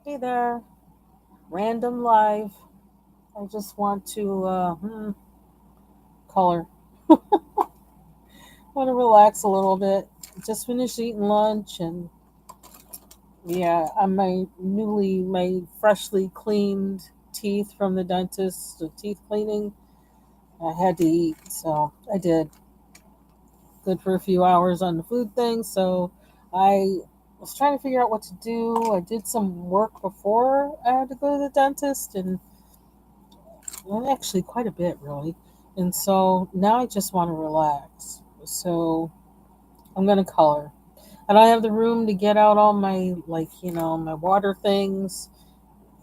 Hey there, random live. I just want to color. Want to relax a little bit. Just finished eating lunch, and yeah, on my freshly cleaned teeth from the dentist, the teeth cleaning. I had to eat, so I did. Good for a few hours on the food thing. So I was trying to figure out what to do. I did some work before I had to go to the dentist, and well, actually quite a bit really. And so now I just want to relax. So I'm gonna color. I don't have the room to get out all my my water things.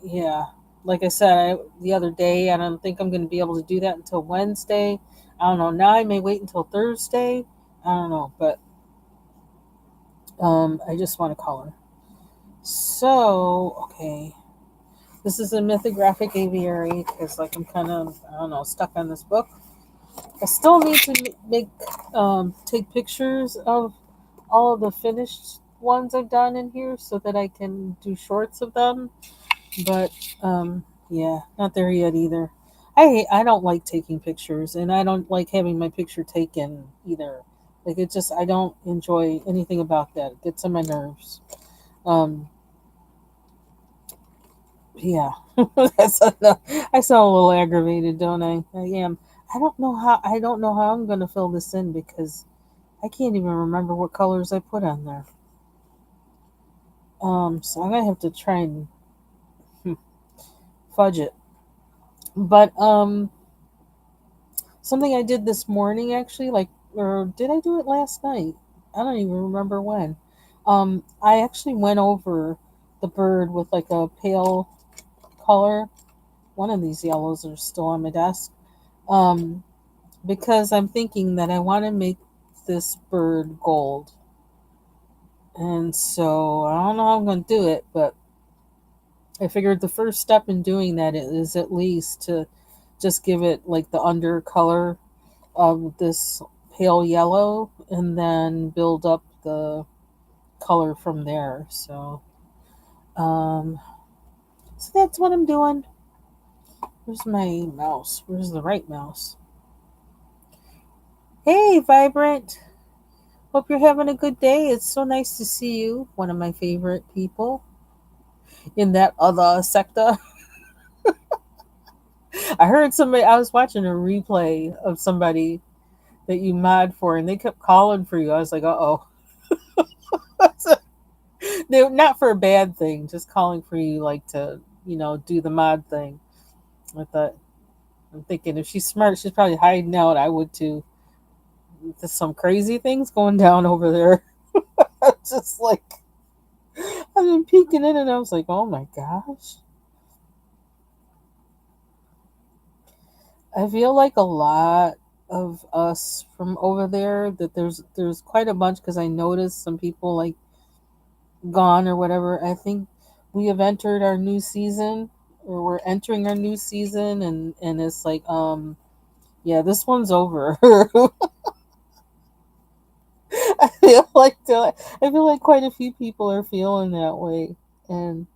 Yeah, like I said the other day, I don't think I'm gonna be able to do that until Wednesday. I don't know. Now I may wait until Thursday. I don't know, but I just want to color. So okay, this is a mythographic aviary because like I'm kind of I don't know stuck on this book. I still need to make take pictures of all of the finished ones I've done in here so that I can do shorts of them. But yeah, not there yet either. I don't like taking pictures, and I don't like having my picture taken either. Like it just I don't enjoy anything about that. It gets on my nerves. Um, yeah, I sound a little aggravated, don't I? I am. I don't know how I'm going to fill this in because I can't even remember what colors I put on there. So I'm gonna have to try and fudge it. But something I did this morning actually, like, or did I do it last night? I don't even remember when. I actually went over the bird with like a pale color. One of these yellows are still on my desk. Um, because I'm thinking that I want to make this bird gold. And so I don't know how I'm going to do it, but I figured the first step in doing that is at least to just give it like the undercolor of this pale yellow and then build up the color from there. Um, so that's what I'm doing. Where's my mouse? Where's the right mouse? Hey, Vibrant. Hope you're having a good day. It's so nice to see you. One of my favorite people in that other sector. I heard somebody, I was watching a replay of somebody that you mod for, and they kept calling for you. I was like, uh oh. They not for a bad thing, just calling for you, like to do the mod thing. I thought I'm thinking if she's smart, she's probably hiding out. I would too. There's some crazy things going down over there. Just like I've been peeking in, and I was like, oh my gosh. I feel like a lot of us from over there that there's quite a bunch because I noticed some people like gone or whatever. I think we have entered our new season or we're entering our new season and it's like yeah, this one's over. I feel like quite a few people are feeling that way and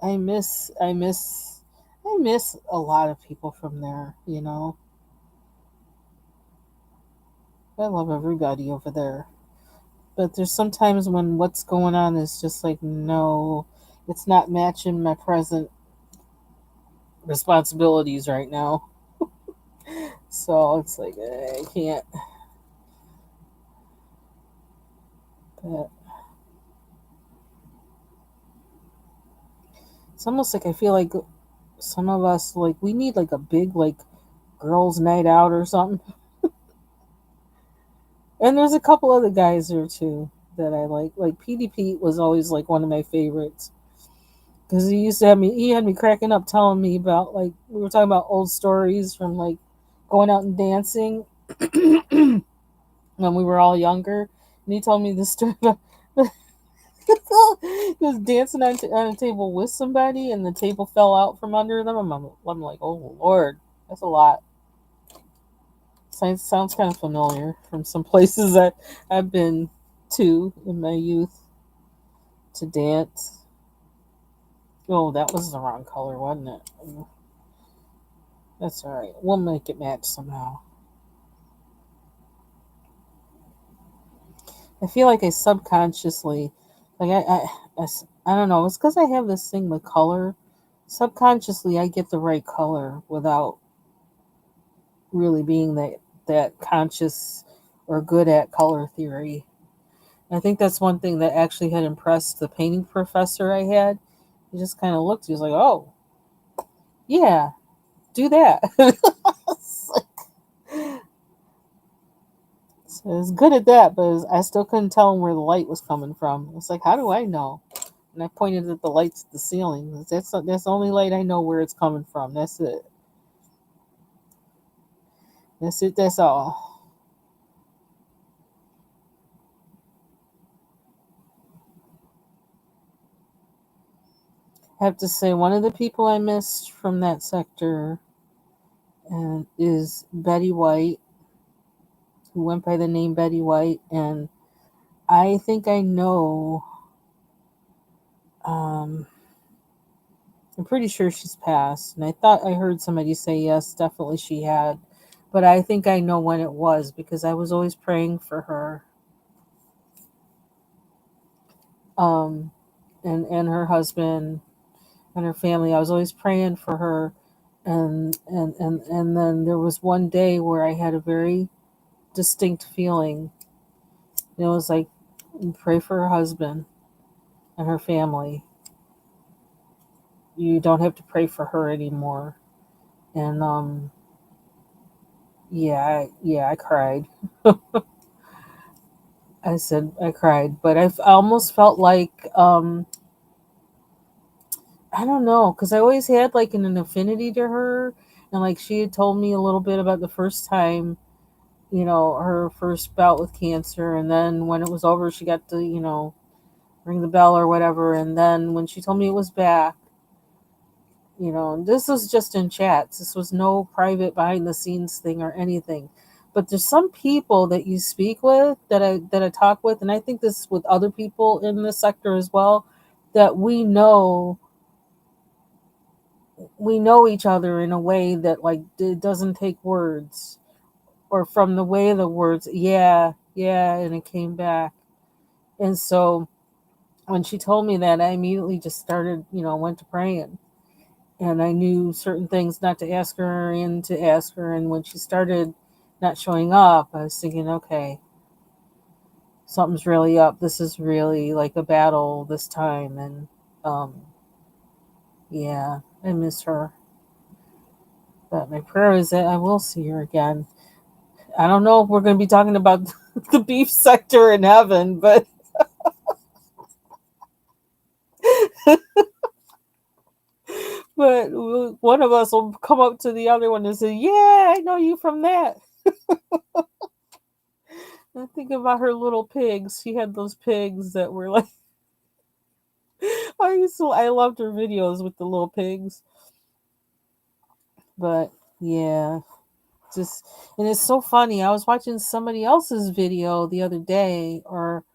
I miss I miss I miss a lot of people from there. I love everybody over there. But there's sometimes when what's going on is just like no, it's not matching my present responsibilities right now. So it's like I can't. But it's almost like I feel like some of us like we need like a big like girls' night out or something. And there's a couple other guys there too that I like. Like PDP was always like one of my favorites because he used to have me. He had me cracking up telling me about like we were talking about old stories from like going out and dancing when we were all younger. And he told me this story about he was dancing on a table with somebody, and the table fell out from under them. I'm like, oh Lord, that's a lot. Sounds kind of familiar from some places that I've been to in my youth to dance. Oh, that was the wrong color, wasn't it? That's all right. We'll make it match somehow. I feel like I subconsciously, like I don't know. It's because I have this thing with color. Subconsciously, I get the right color without really being that conscious or good at color theory. I think that's one thing that actually had impressed the painting professor I had. He just kind of looked. He was like, "Oh, yeah, do that." So I was good at that, but I still couldn't tell him where the light was coming from. It's like, how do I know? And I pointed at the lights at the ceiling. That's the only light I know where it's coming from. That's it. That's it. That's all. I have to say, one of the people I missed from that sector is Betty White, who went by the name Betty White, and I think I know. Um, I'm pretty sure she's passed, and I thought I heard somebody say yes, definitely she had, but I think I know when it was because I was always praying for her, um, and her husband and her family. I was always praying for her, and then there was one day where I had a very distinct feeling. It was like, pray for her husband and her family. You don't have to pray for her anymore. And yeah, I cried. I said I cried, but I almost felt like I don't know, because I always had like an affinity to her, and like she had told me a little bit about the first time, her first bout with cancer, and then when it was over, she got to ring the bell or whatever, and then when she told me it was back, and this was just in chats. This was no private behind the scenes thing or anything. But there's some people that you speak with that I talk with, and I think this with other people in this sector as well, that we know each other in a way that like it doesn't take words or from the way the words yeah and it came back. And so when she told me that, I immediately just started, went to praying, and I knew certain things not to ask her and to ask her. And when she started not showing up, I was thinking, okay, something's really up. This is really like a battle this time. And um, yeah, I miss her. But my prayer is that I will see her again. I don't know if we're going to be talking about the beef sector in heaven, but one of us will come up to the other one and say, "Yeah, I know you from that." I think about her little pigs. She had those pigs that were like I loved her videos with the little pigs. But yeah, just and it's so funny. I was watching somebody else's video the other day, or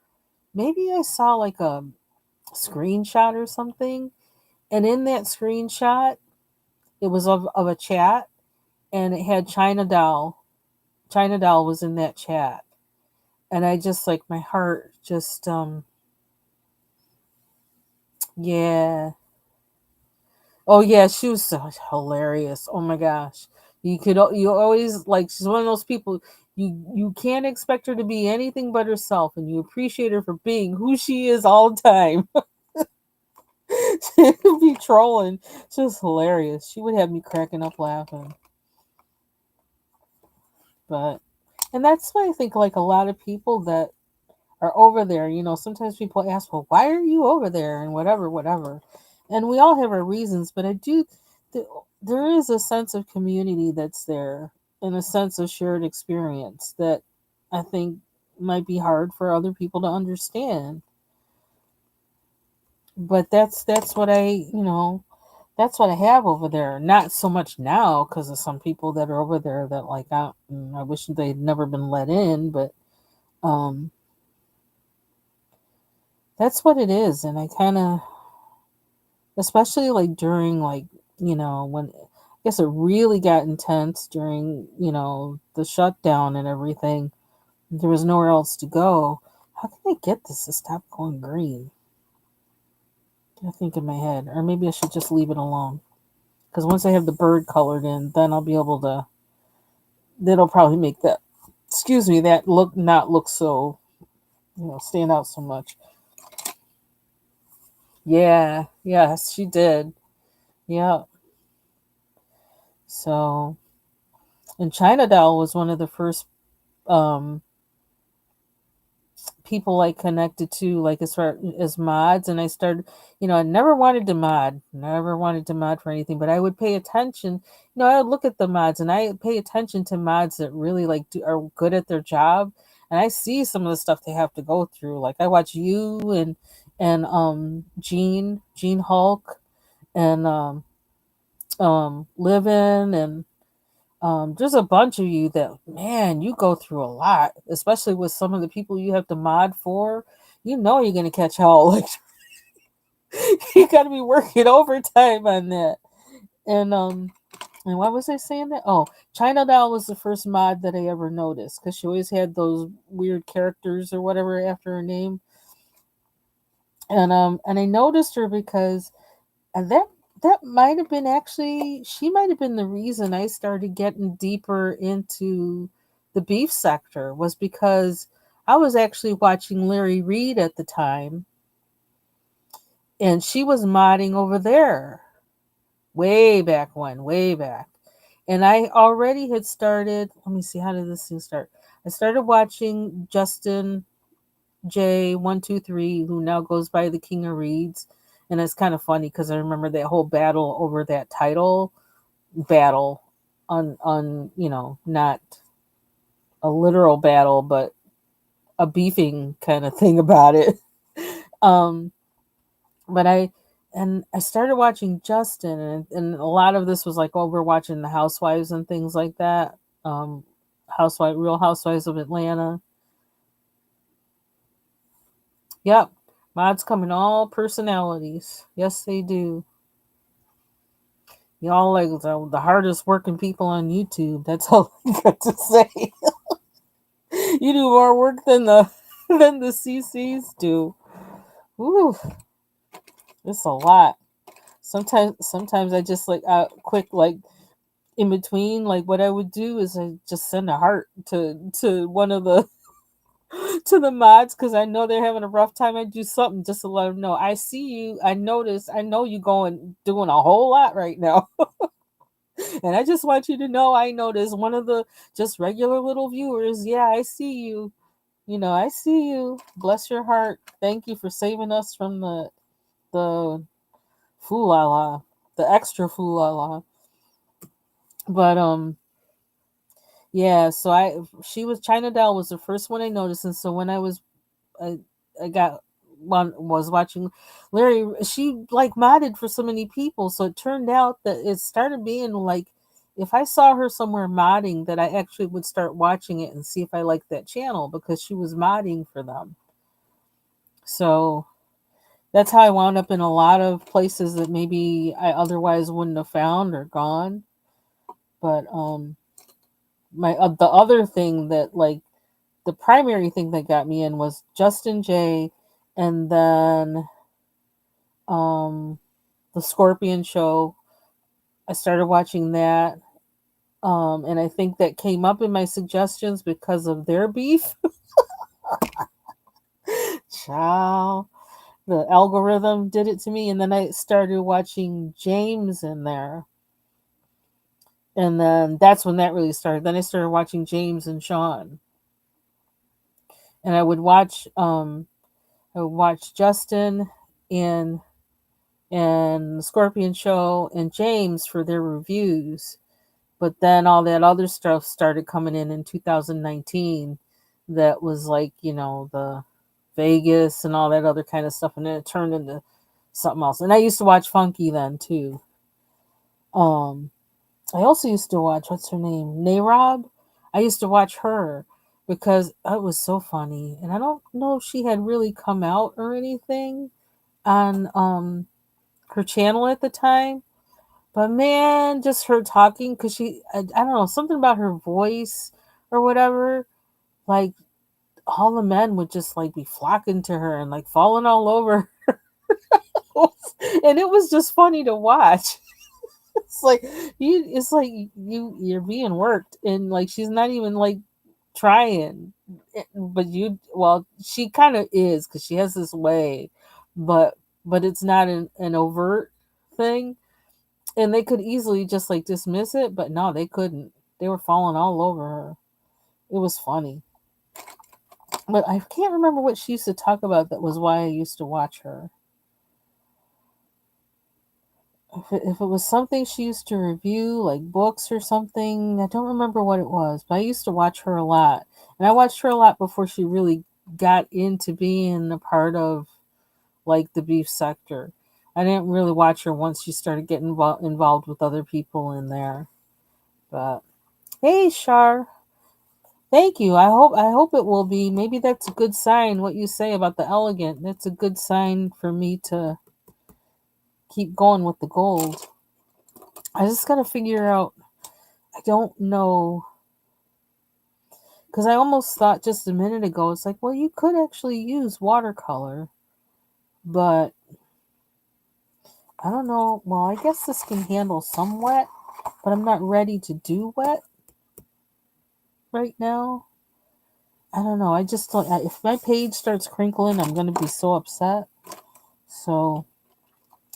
maybe I saw like a screenshot or something, and in that screenshot, it was of a chat, and it had China Doll. China Doll was in that chat, and I just like my heart just yeah. Oh yeah, she was so hilarious. Oh my gosh, you always like she's one of those people you can't expect her to be anything but herself, and you appreciate her for being who she is all the time. She'd be trolling, just hilarious. She would have me cracking up laughing. But and that's why I think like a lot of people that are over there. Sometimes people ask, well, why are you over there? And whatever, whatever. And we all have our reasons, but there is a sense of community that's there and a sense of shared experience that I think might be hard for other people to understand. But that's what that's what I have over there. Not so much now because of some people that are over there that like I wish they'd never been let in, but um, that's what it is, and I kind of especially like during like when I guess it really got intense during the shutdown and everything. There was nowhere else to go. How can I get this to stop going green? I think in my head, or maybe I should just leave it alone. Because once I have the bird colored in, then I'll be able to. That'll probably make that. Excuse me, that look not look so stand out so much. Yeah, yes, she did. Yeah. So, and China Doll was one of the first um people I connected to, like as far as mods. And I started, I never wanted to mod for anything, but I would pay attention. I would look at the mods and I pay attention to mods that really like are good at their job. And I see some of the stuff they have to go through. Like I watch you and Gene Hulk and Livin and there's a bunch of you that, man, you go through a lot, especially with some of the people you have to mod for. You're gonna catch hell. Like you got to be working overtime on that. And and why was I saying that? Oh, China Doll was the first mod that I ever noticed because she always had those weird characters or whatever after her name. And I noticed her because and that might have been actually she might have been the reason I started getting deeper into the beef sector was because I was actually watching Larry Reed at the time and she was modding over there way back when, way back. And I already had started, let me see, how did this thing start? I started watching Justin J123, who now goes by the King of Reeds. And it's kind of funny because I remember that whole battle over that title battle on not a literal battle, but a beefing kind of thing about it. um, but I started watching Justin, and a lot of this was like, oh, we're watching the Housewives and things like that. Um, Real Housewives of Atlanta. Yep, mods come in all personalities. Yes, they do. Y'all like the hardest working people on YouTube. That's all I got to say. You do more work than the than the CCs do. Ooh, it's a lot. Sometimes I just like quick like in between like what I would do is I just send a heart to one of the to the mods because I know they're having a rough time. I do something just to let them know I see you. I notice. I know you going doing a whole lot right now, and I just want you to know I notice one of the just regular little viewers. Yeah, I see you. I see you. Bless your heart. Thank you for saving us from the foolala, the extra foolala. But yeah. So she was China Doll was the first one I noticed, and so when I, I got one was watching Larry. She like modded for so many people, so it turned out that it started being like. If I saw her somewhere modding, that I actually would start watching it and see if I liked that channel because she was modding for them. So that's how I wound up in a lot of places that maybe I otherwise wouldn't have found or gone. But my the other thing that like the primary thing that got me in was Justin J, and then um the Scorpion Show. I started watching that. And I think that came up in my suggestions because of their beef. Ciao. The algorithm did it to me, and then I started watching James in there. And then that's when that really started. Then I started watching James and Sean, and I would watch Justin and the Scorpion Show and James for their reviews. But then all that other stuff started coming in 2019. That was like the Vegas and all that other kind of stuff, and then it turned into something else. And I used to watch Funky then too. Um, I also used to watch what's her name, Nayrob. I used to watch her because it was so funny, and I don't know if she had really come out or anything on her channel at the time. But man, just her talking, because I don't know, something about her voice or whatever, like all the men would just like be flocking to her and like falling all over. And it was just funny to watch. It's like you're being worked, and like she's not even like trying. But well, she kind of is, because she has this way, but it's not an overt thing, and they could easily just like dismiss it, but no, they couldn't. They were falling all over her. It was funny, but I can't remember what she used to talk about. That was why I used to watch her. If it was something she used to review, like books or something, I don't remember what it was, but I used to watch her a lot. And I watched her a lot before she really got into being a part of like the beef sector. I didn't really watch her once she started getting involved with other people in there. But hey, Shar, thank you. I hope it will be. Maybe that's a good sign. What you say about the elegant, that's a good sign for me to keep going with the gold. I just gotta figure out. I don't know, because I almost thought just a minute ago, it's like, well, you could actually use watercolor, but I don't know. Well, I guess this can handle some wet, but I'm not ready to do wet right now. I don't know. I just don't. If my page starts crinkling, I'm gonna be so upset. So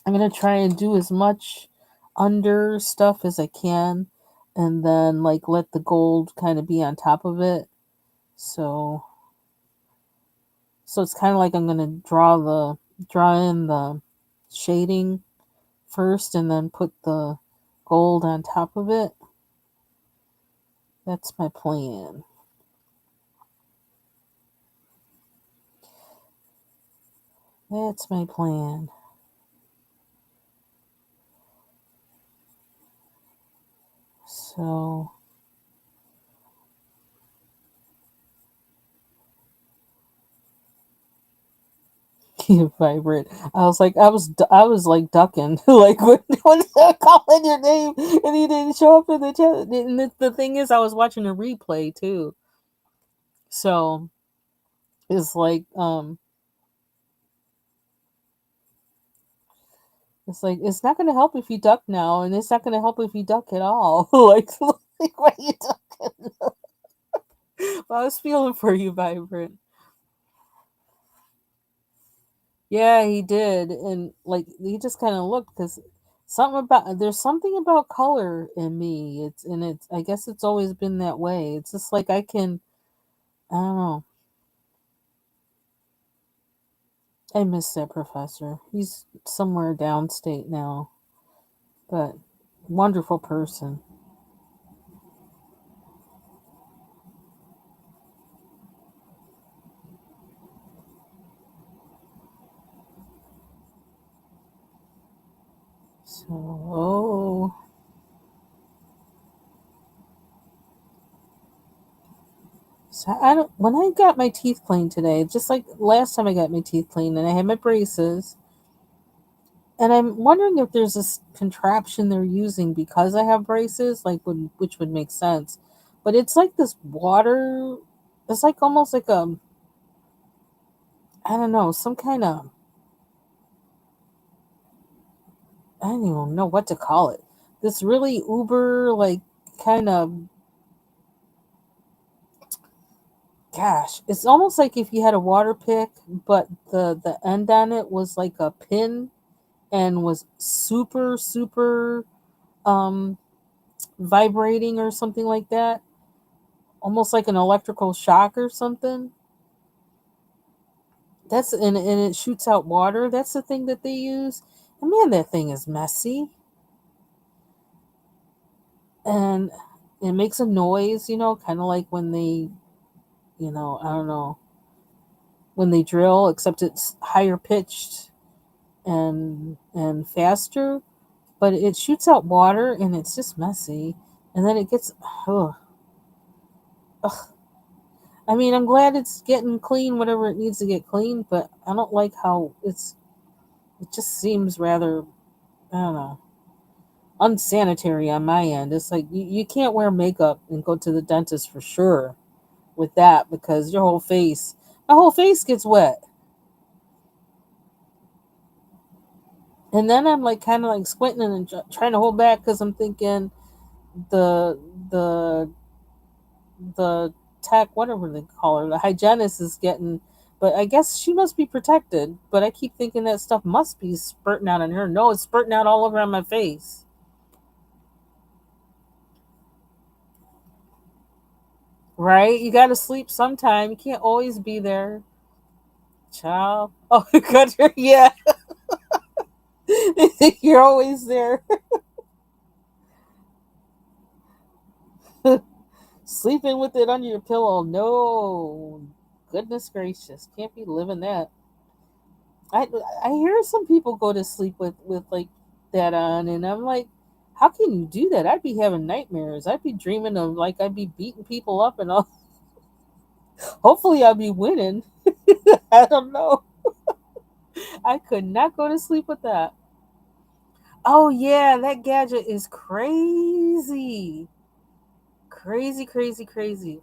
I'm gonna try and do as much under stuff as I can, and then like let the gold kind of be on top of it. So it's kind of like I'm gonna draw in the shading first, and then put the gold on top of it. That's my plan. That's my plan. So vibrant. I was like ducking, like when they're calling your name and he didn't show up in the chat. And the thing is, I was watching a replay too, so it's like it's not going to help if you duck now, and it's not going to help if you duck at all. Like what are you ducking? I was feeling for you, vibrant. Yeah, he did, and like he just kind of looked, because there's something about color in me. It's I guess it's always been that way. It's just like I don't know. I miss that professor. He's somewhere downstate now, but wonderful person. So so I don't. When I got my teeth cleaned today, just like last time I got my teeth cleaned, and I had my braces, and I'm wondering if there's this contraption they're using because I have braces, which would make sense. But it's like this water. It's like almost like I don't know, some kind of, I don't even know what to call it. This really uber like kind of, gosh, it's almost like if you had a water pick, but the end on it was like a pin and was super super um vibrating or something like that, almost like an electrical shock or something. And it shoots out water. That's the thing that they use. And man, that thing is messy, and it makes a noise, kind of like when they, I don't know, when they drill, except it's higher pitched and faster, but it shoots out water, and it's just messy. And then it gets, ugh, ugh. I mean, I'm glad it's getting clean, whatever it needs to get clean, but I don't like how it just seems rather. I don't know, unsanitary on my end. It's like you can't wear makeup and go to the dentist for sure with that because my whole face gets wet. And then I'm like kind of like squinting and trying to hold back because I'm thinking the the the tech, whatever they call her, the hygienist is getting. But I guess she must be protected. But I keep thinking that stuff must be spurting out on her. No, it's spurting out all over on my face. Right? You got to sleep sometime. You can't always be there, child. Oh, God, yeah. You're always there. Sleeping with it under your pillow. No, goodness gracious, can't be living that. I I hear some people go to sleep with like that on, and I'm like, how can you do that? I'd be having nightmares. I'd be dreaming of like I'd be beating people up and all. Hopefully, I'll be winning. I don't know. I could not go to sleep with that. Oh yeah, that gadget is crazy, crazy, crazy, crazy.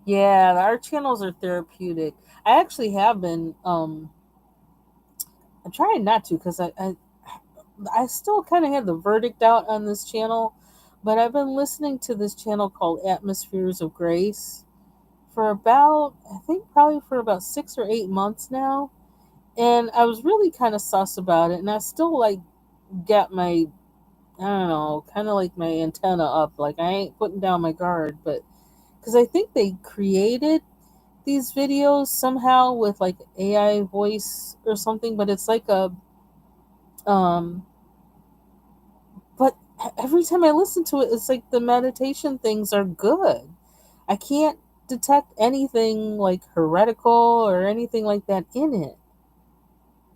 Yeah, our channels are therapeutic. I actually have been. I'm trying not to because I still kind of have the verdict out on this channel, but I've been listening to this channel called Atmospheres of Grace for about, I think probably for about 6 or 8 months now. And I was really kind of sus about it. And I still like got my, I don't know, kind of like my antenna up. Like I ain't putting down my guard, but because I think they created these videos somehow with like AI voice or something, but it's like um, but every time I listen to it, it's like the meditation things are good. I can't detect anything like heretical or anything like that in it.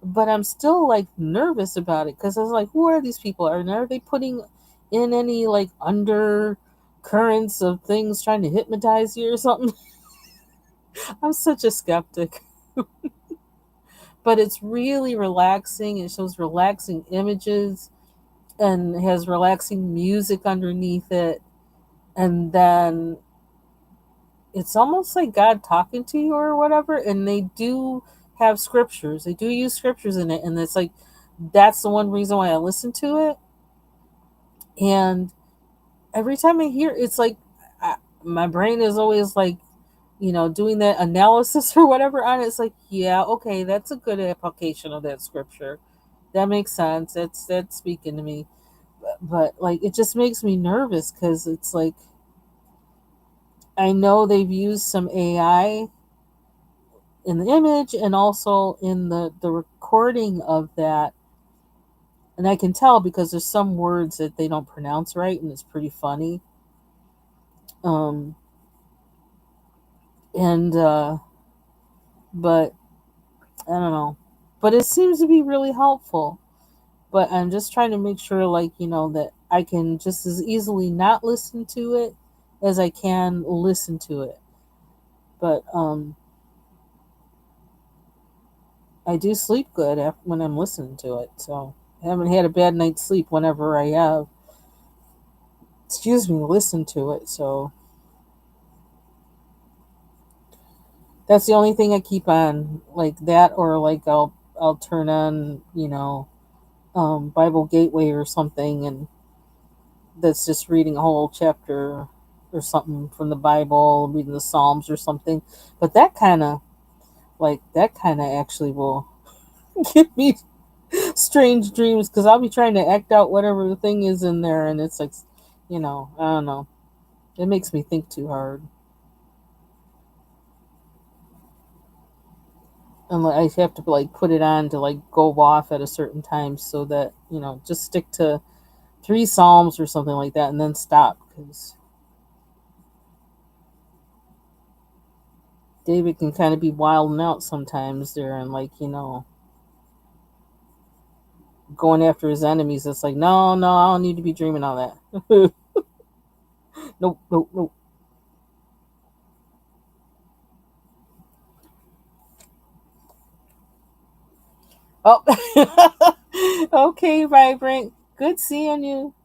But I'm still like nervous about it because I was like, who are these people? Are they putting in any like undercurrents of things trying to hypnotize you or something? I'm such a skeptic. But it's really relaxing. It shows relaxing images and has relaxing music underneath it. And then it's almost like God talking to you or whatever. And they do have scriptures. They do use scriptures in it, and it's like that's the one reason why I listen to it. And every time I hear, it's like my brain is always like, doing that analysis or whatever on it. It's like, yeah, okay, that's a good application of that scripture. That makes sense. That's speaking to me. But like, it just makes me nervous because it's like I know they've used some AI in the image and also in the recording of that, and I can tell because there's some words that they don't pronounce right, and it's pretty funny. um and but I don't know, but it seems to be really helpful. But I'm just trying to make sure, like, that I can just as easily not listen to it as I can listen to it. But I do sleep good when I'm listening to it, so I haven't had a bad night's sleep whenever I have, excuse me, listen to it. So that's the only thing I keep on, like that, or like I'll turn on, Bible Gateway or something, and that's just reading a whole chapter or something from the Bible, reading the Psalms or something. But that kind of actually will give me strange dreams because I'll be trying to act out whatever the thing is in there, and it's like, I don't know. It makes me think too hard. And like, I have to like put it on to like go off at a certain time so that just stick to three psalms or something like that and then stop because David can kind of be wilding out sometimes there and like going after his enemies. It's like no, no, I don't need to be dreaming all that. Nope, nope, nope. Oh, okay, Vibrant. Good seeing you.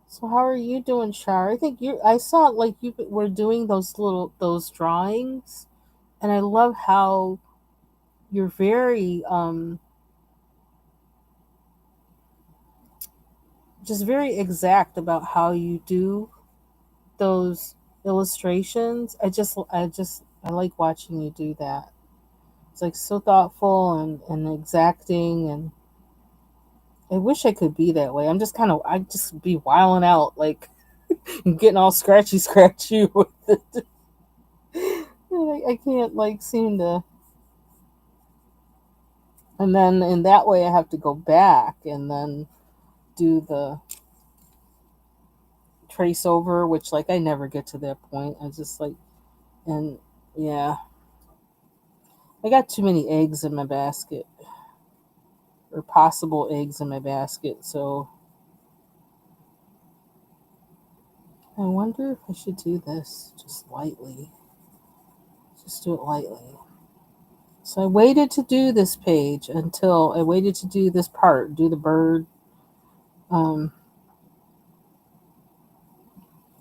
So how are you doing, Shar? I think you. I saw like you were doing those drawings, and I love how you're very just very exact about how you do those illustrations. I like watching you do that. It's like so thoughtful and exacting, and I wish I could be that way. I just be wiling out like getting all scratchy with it. I can't like seem to, and then in that way I have to go back and then do the trace over, which like I never get to that point. I just like, and yeah, I got too many eggs in my basket, or possible eggs in my basket. So I wonder if I should do this just lightly. Just do it lightly. So I waited to do this page until I waited to do this part, do the bird. Um,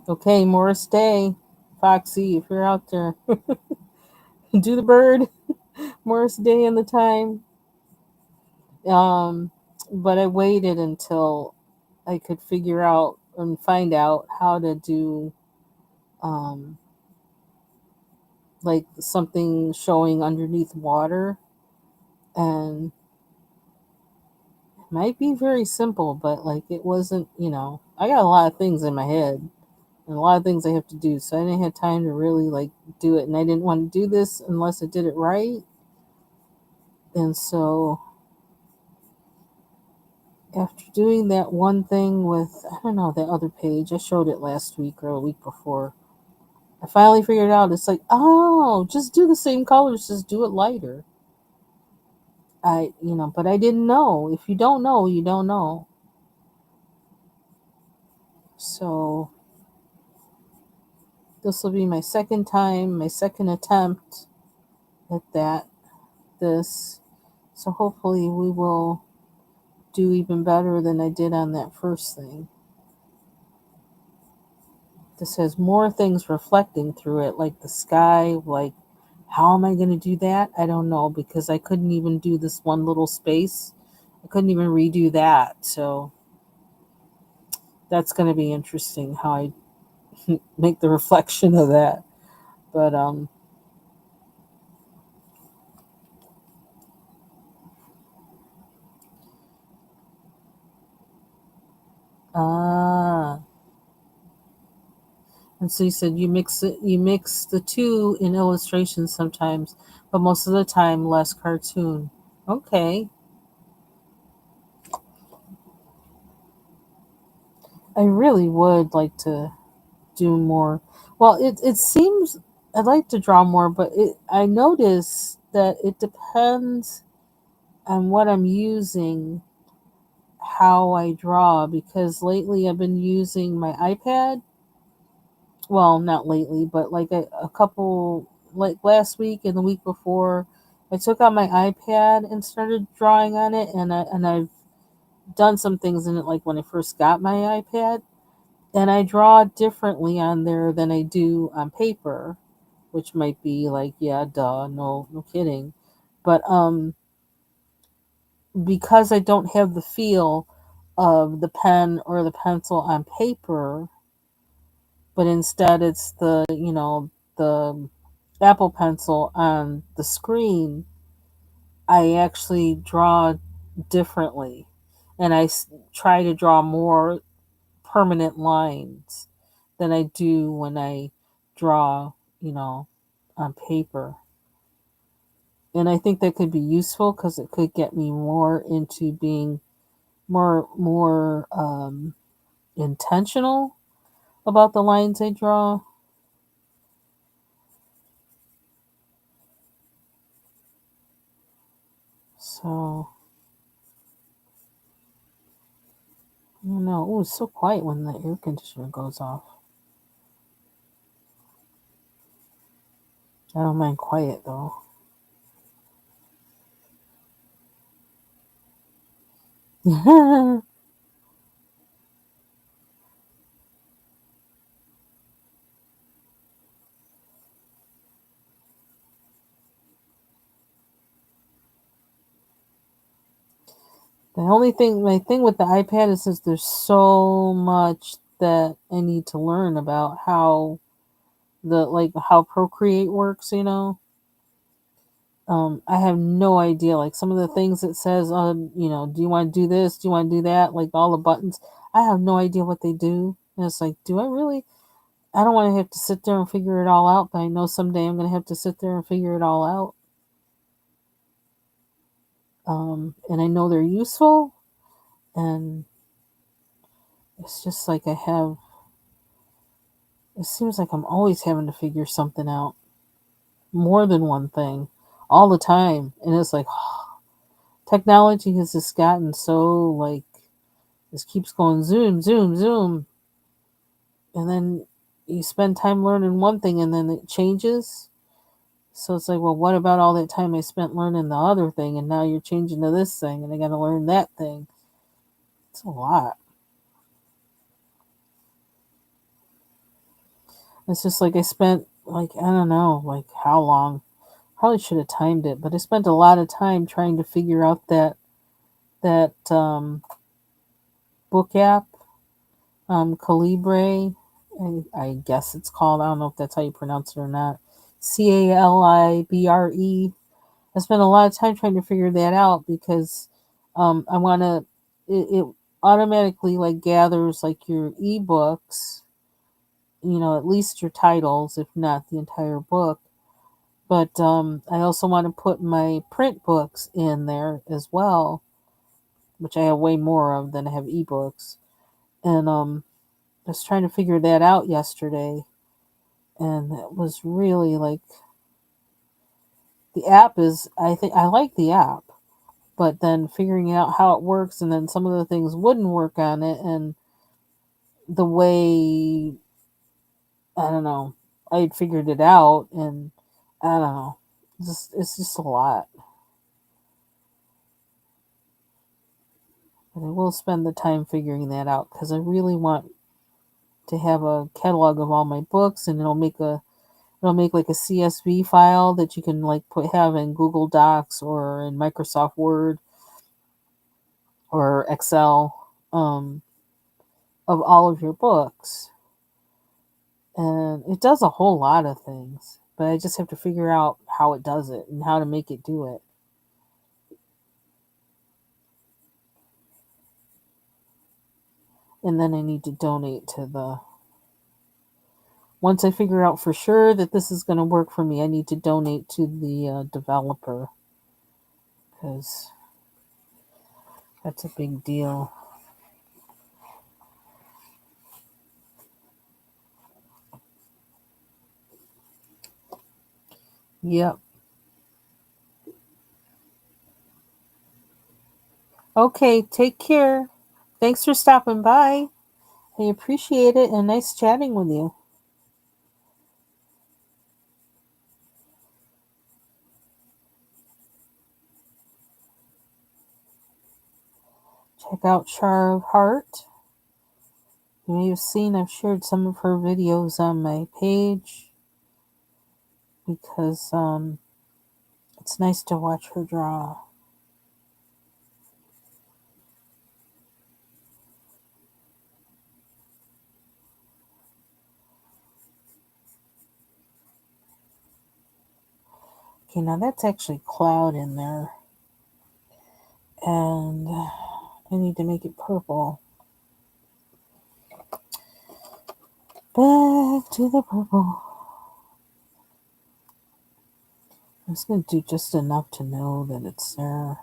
okay, Morris Day, Foxy, if you're out there, do the bird. Morris Day and the time. Um, but I waited until I could figure out and find out how to do um, like something showing underneath water, and it might be very simple, but like it wasn't. I got a lot of things in my head and a lot of things I have to do, so I didn't have time to really like do it, and I didn't want to do this unless I did it right, and so after doing that one thing with, I don't know, that other page, I showed it last week or a week before. I finally figured out it's like, oh, just do the same colors, just do it lighter. But I didn't know. If you don't know, you don't know. So this will be my second time, my second attempt at this. So hopefully we will do even better than I did on that first thing. This has more things reflecting through it, like the sky. Like, how am I going to do that? I don't know, because I couldn't even do this one little space. I couldn't even redo that. So that's going to be interesting how I make the reflection of that. But ah, and so you said you mix the two in illustrations sometimes, but most of the time less cartoon. Okay, I really would like to do more. Well, it seems I'd like to draw more, but I notice that it depends on what I'm using, how I draw, because lately I've been using my iPad. Well, not lately, but like a couple, like last week and the week before, I took out my iPad and started drawing on it, and I've done some things in it, like when I first got my iPad, and I draw differently on there than I do on paper, which might be like, yeah, duh, no kidding. But because I don't have the feel of the pen or the pencil on paper, but instead it's the Apple Pencil on the screen, I actually draw differently, and try to draw more permanent lines than I do when I draw, on paper. And I think that could be useful because it could get me more into being more intentional about the lines I draw. So, I don't know. Oh, it's so quiet when the air conditioner goes off. I don't mind quiet though. The only thing, my thing with the iPad is there's so much that I need to learn about how how Procreate works, I have no idea. Like some of the things it says on, do you want to do this? Do you want to do that? Like all the buttons. I have no idea what they do. And it's like, do I really? I don't want to have to sit there and figure it all out, but I know someday I'm going to have to sit there and figure it all out. And I know they're useful. And it's just like it seems like I'm always having to figure something out. More than one thing. All the time. And it's like, technology has just gotten so like, this keeps going zoom, zoom, zoom. And then you spend time learning one thing and then it changes. So it's like, well, what about all that time I spent learning the other thing and now you're changing to this thing and I got to learn that thing? It's a lot. It's just like I spent like, I don't know, like how long. Probably should have timed it, but I spent a lot of time trying to figure out that book app, Calibre. I guess it's called. I don't know if that's how you pronounce it or not. Calibre. I spent a lot of time trying to figure that out because I want to. It automatically like gathers like your ebooks, at least your titles, if not the entire book. But I also want to put my print books in there as well, which I have way more of than I have ebooks. And I was trying to figure that out yesterday, and it was really like the app is. I think I like the app, but then figuring out how it works, and then some of the things wouldn't work on it, and the way I don't know, I'd figured it out, and I don't know, it's just a lot. But I will spend the time figuring that out because I really want to have a catalog of all my books, and it'll make like a CSV file that you can like have in Google Docs or in Microsoft Word or Excel, of all of your books. And it does a whole lot of things, but I just have to figure out how it does it and how to make it do it. And then I need to donate to the. Once I figure out for sure that this is going to work for me, I need to donate to the developer because that's a big deal. Yep. Okay, take care. Thanks for stopping by. I appreciate it and nice chatting with you. Check out Char of Heart. You may have seen I've shared some of her videos on my page because it's nice to watch her draw. Okay, now that's actually cloud in there. And I need to make it purple. Back to the purple. I'm just going to do just enough to know that it's there.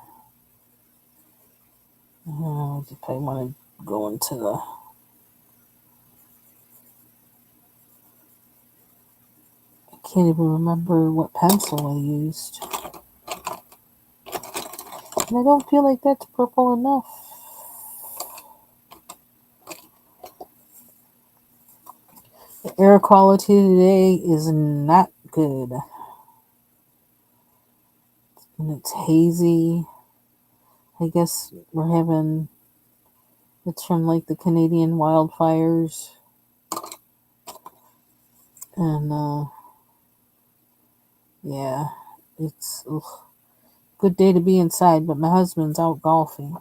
If I want to go into the. I can't even remember what pencil I used. And I don't feel like that's purple enough. The air quality today is not good. And it's hazy. I guess we're having, it's from like the Canadian wildfires. And yeah, it's a good day to be inside, but my husband's out golfing.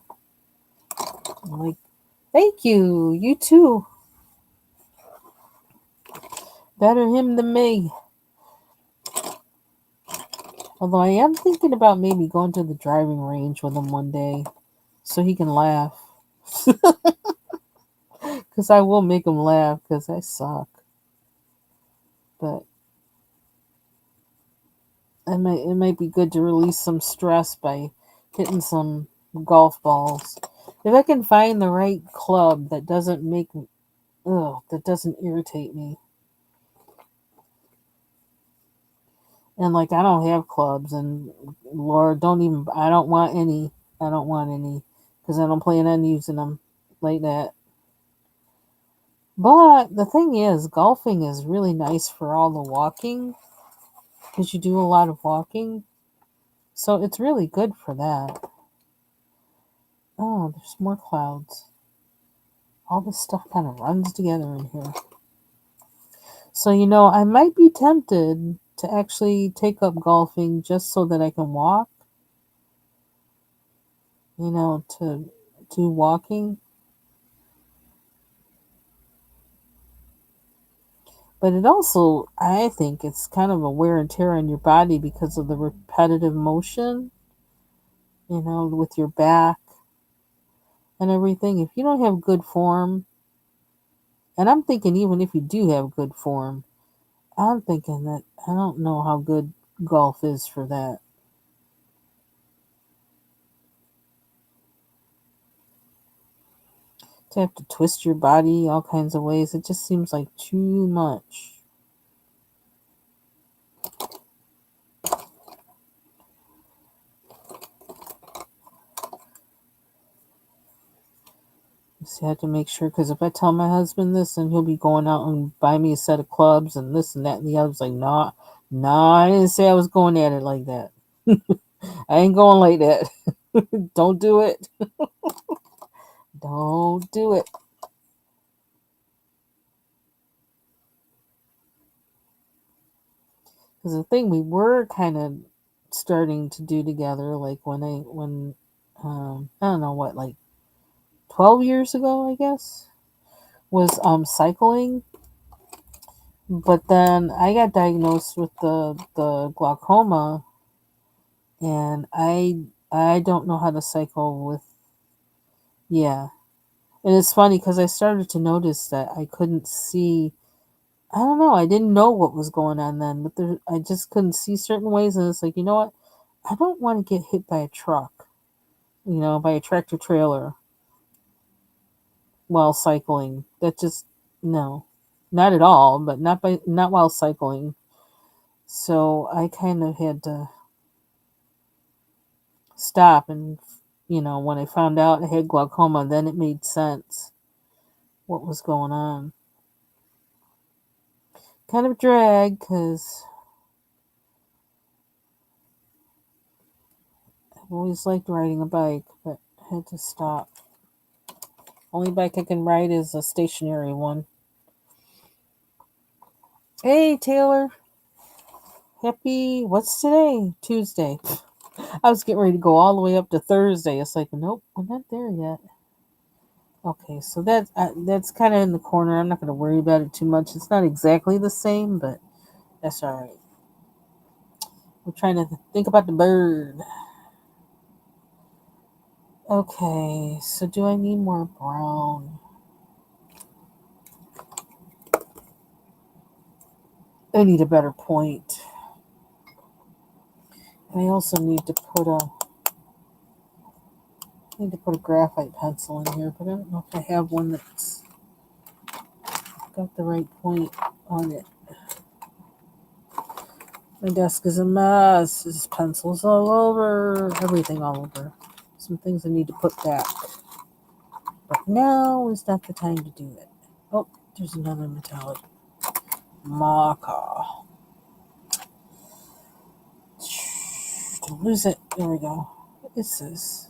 I'm like, thank you, you too. Better him than me. Although I am thinking about maybe going to the driving range with him one day so he can laugh. Because I will make him laugh because I suck. But it might be good to release some stress by hitting some golf balls. If I can find the right club that doesn't make me, that doesn't irritate me. And like I don't have clubs, and Lord, I don't want any. I don't want any because I don't plan on using them like that. But the thing is, golfing is really nice for all the walking because you do a lot of walking. So it's really good for that. Oh, there's more clouds. All this stuff kind of runs together in here. So, I might be tempted to actually take up golfing just so that I can walk, to do walking. But it also, I think it's kind of a wear and tear on your body because of the repetitive motion, with your back and everything. If you don't have good form, and I'm thinking even if you do have good form, I'm thinking that I don't know how good golf is for that. To have to twist your body all kinds of ways, it just seems like too much. So I have to make sure, because if I tell my husband this, then he'll be going out and buy me a set of clubs and this and that and the other. Like, nah, I didn't say I was going at it like that. I ain't going like that. Don't do it. Don't do it. Because the thing we were kind of starting to do together, like when I don't know what, like 12 years ago, I guess, was cycling. But then I got diagnosed with the glaucoma, and I don't know how to cycle with, yeah. And it's funny because I started to notice that I couldn't see. I don't know. I didn't know what was going on then, but I just couldn't see certain ways, and it's like, you know what? I don't want to get hit by a truck, by a tractor trailer while cycling. That just, no, not at all. But not while cycling. So I kind of had to stop, and when I found out I had glaucoma, then it made sense what was going on. Kind of drag because I've always liked riding a bike, but I had to stop. Only bike I can ride is a stationary one. Hey Taylor, happy, what's today? Tuesday. I was getting ready to go all the way up to Thursday. It's like, nope, we're not there yet. Okay, so that's kind of in the corner. I'm not going to worry about it too much. It's not exactly the same, but that's all right. We're trying to think about the bird. Okay, so do I need more brown? I need a better point. I also need to put a graphite pencil in here, but I don't know if I have one that's got the right point on it. My desk is a mess. There's pencils all over, everything all over. some things I need to put back. But now is not the time to do it. Oh, there's another metallic marker. Don't lose it. There we go. What is this?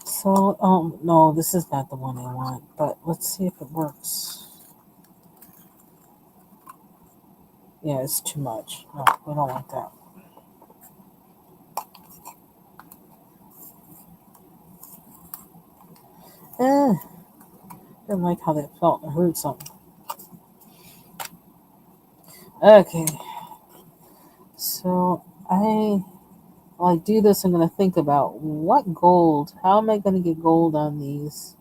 So, no, this is not the one I want, but let's see if it works. Yeah, it's too much. No, we don't want that. Didn't like how that felt. I heard something. Okay. So, while I do this, I'm going to think about what gold, how am I going to get gold on these?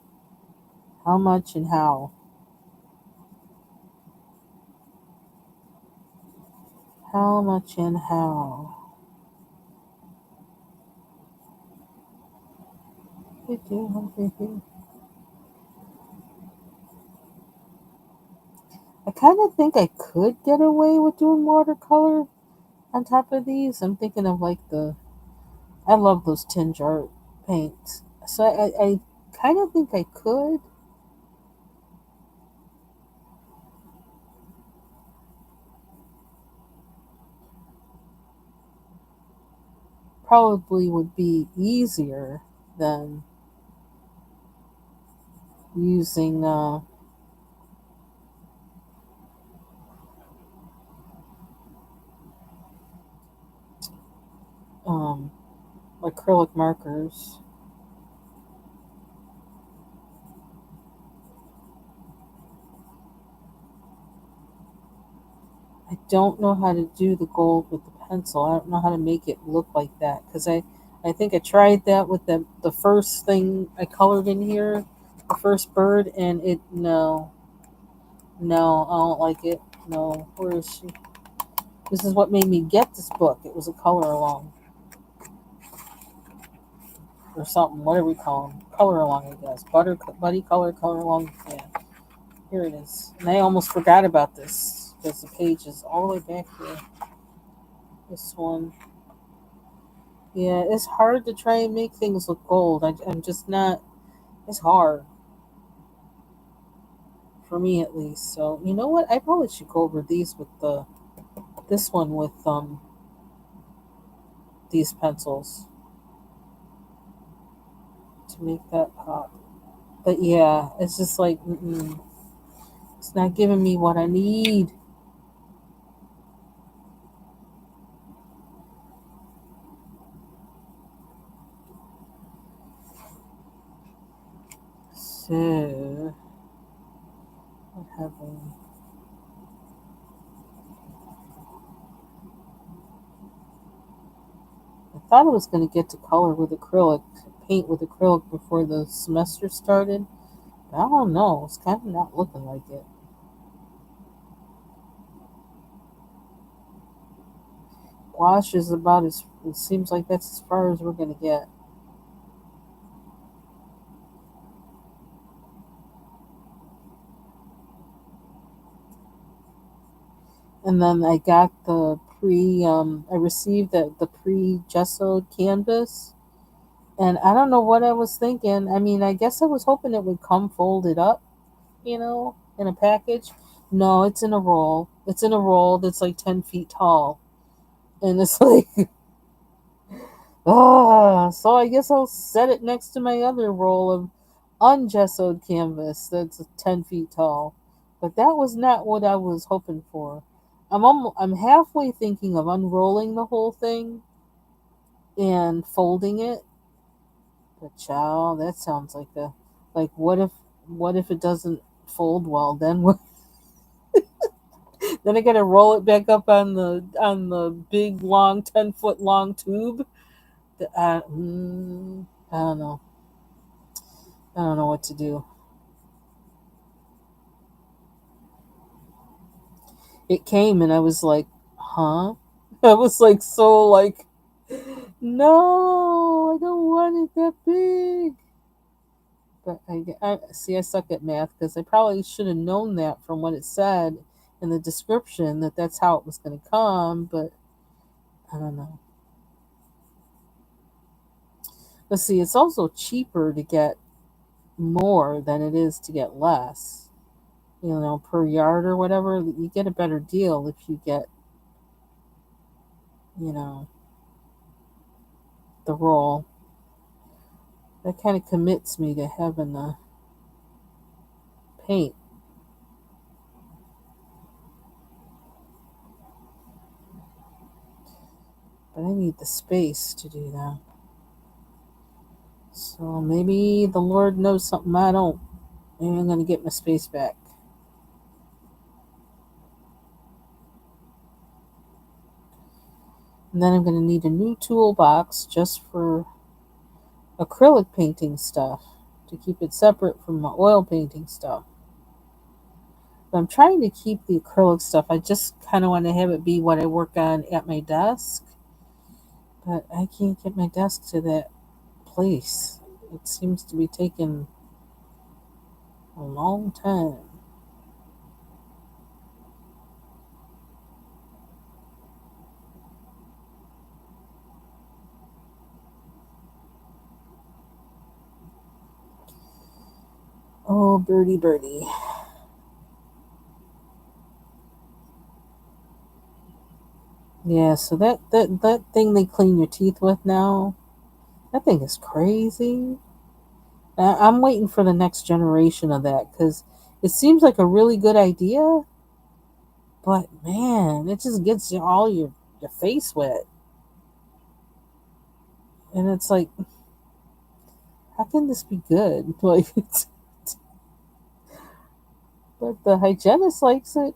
How much and how? How much and how? I kind of think I could get away with doing watercolor on top of these. I'm thinking of like I love those tinge art paints. So I kind of think I could. Probably would be easier than using um, acrylic markers. I don't know how to do the gold with the pencil. I don't know how to make it look like that because I think I tried that with the first thing I colored in here, the first bird, and it no, I don't like it. No, where is she? This is what made me get this book. It was a color along or something. What do we call them? Color along, I guess. Buddy color along. Yeah, here it is. And I almost forgot about this because the page is all the way back here. This one. Yeah, it's hard to try and make things look gold. I'm just not. It's hard for me at least. So you know what? I probably should go over these with this one with these pencils to make that pop. But yeah, it's just like it's not giving me what I need. So what have I? I thought I was going to get to color with acrylic, paint with acrylic before the semester started. But I don't know. It's kind of not looking like it. Wash is about as. It seems like that's as far as we're going to get. And then I got the I received the pre-gessoed canvas. And I don't know what I was thinking. I mean, I guess I was hoping it would come folded up, in a package. No, it's in a roll. It's in a roll that's like 10 feet tall. And it's like, so I guess I'll set it next to my other roll of ungessoed canvas that's 10 feet tall. But that was not what I was hoping for. I'm halfway thinking of unrolling the whole thing and folding it. But child, that sounds like what if it doesn't fold well? Then what? Then I gotta roll it back up on the big long 10-foot long tube. I don't know. I don't know what to do. It came and I was like, huh? I was like so like, no, I don't want it that big. But I see. I suck at math because I probably should have known that from what it said in the description that that's how it was going to come. But I don't know. But see, it's also cheaper to get more than it is to get less. Per yard or whatever. You get a better deal if you get, you know, the roll. That kind of commits me to having the paint. But I need the space to do that. So maybe the Lord knows something I don't. Maybe I'm going to get my space back. And then I'm going to need a new toolbox just for acrylic painting stuff to keep it separate from my oil painting stuff. But I'm trying to keep the acrylic stuff. I just kind of want to have it be what I work on at my desk. But I can't get my desk to that place. It seems to be taking a long time. Oh, birdie, birdie. Yeah, so that thing they clean your teeth with now, that thing is crazy. I'm waiting for the next generation of that because it seems like a really good idea, but man, it just gets all your face wet. And it's like, how can this be good? Like, but the hygienist likes it.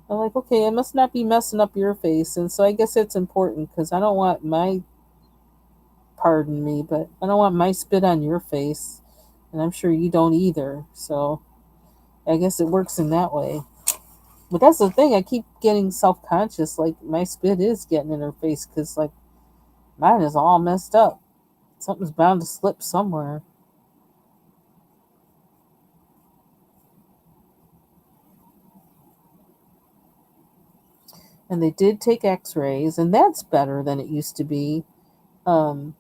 I'm like, okay, it must not be messing up your face. And so I guess it's important because I don't want pardon me, but I don't want my spit on your face. And I'm sure you don't either. So I guess it works in that way. But that's the thing. I keep getting self conscious. Like my spit is getting in her face because like mine is all messed up. Something's bound to slip somewhere. And they did take X-rays, and that's better than it used to be. Um,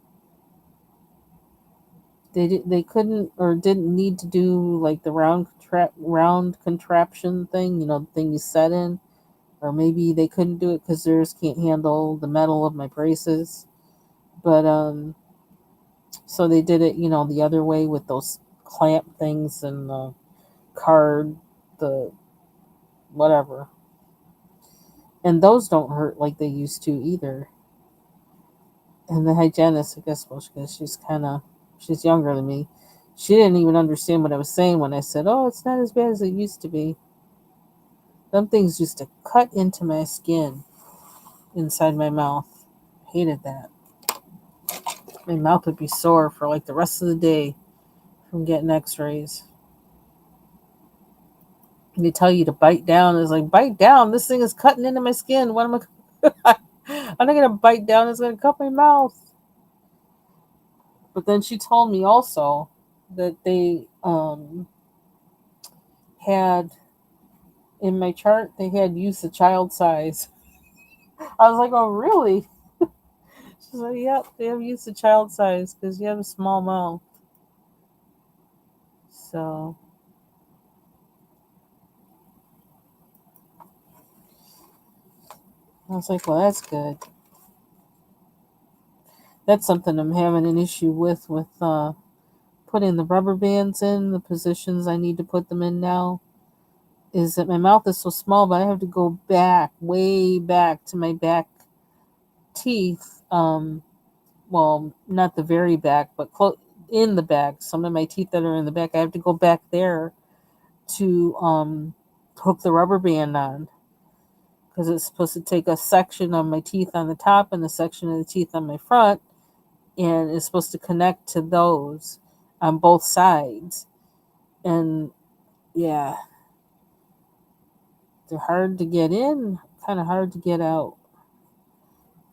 they couldn't or didn't need to do like the round contraption thing. The thing you set in, or maybe they couldn't do it because theirs can't handle the metal of my braces. But so they did it, the other way with those clamp things and the card, the whatever. And those don't hurt like they used to either. And the hygienist, I guess, well, because she's younger than me. She didn't even understand what I was saying when I said, "Oh, it's not as bad as it used to be." Them things used to cut into my skin inside my mouth. Hated that. My mouth would be sore for like the rest of the day from getting X-rays. And they tell you to bite down. It's like bite down. This thing is cutting into my skin. What am I? I'm not gonna bite down. It's gonna cut my mouth. But then she told me also that they had in my chart they had use the child size. I was like, oh really? She's like, yep, they have use the child size because you have a small mouth. So I was like, well, that's good. That's something I'm having an issue with putting the rubber bands in the positions I need to put them in now. Is that my mouth is so small, but I have to go back, way back to my back teeth. Well, not the very back, but in the back. Some of my teeth that are in the back, I have to go back there to hook the rubber band on because it's supposed to take a section of my teeth on the top and a section of the teeth on my front, and it's supposed to connect to those on both sides. And yeah, they're hard to get in, kind of hard to get out,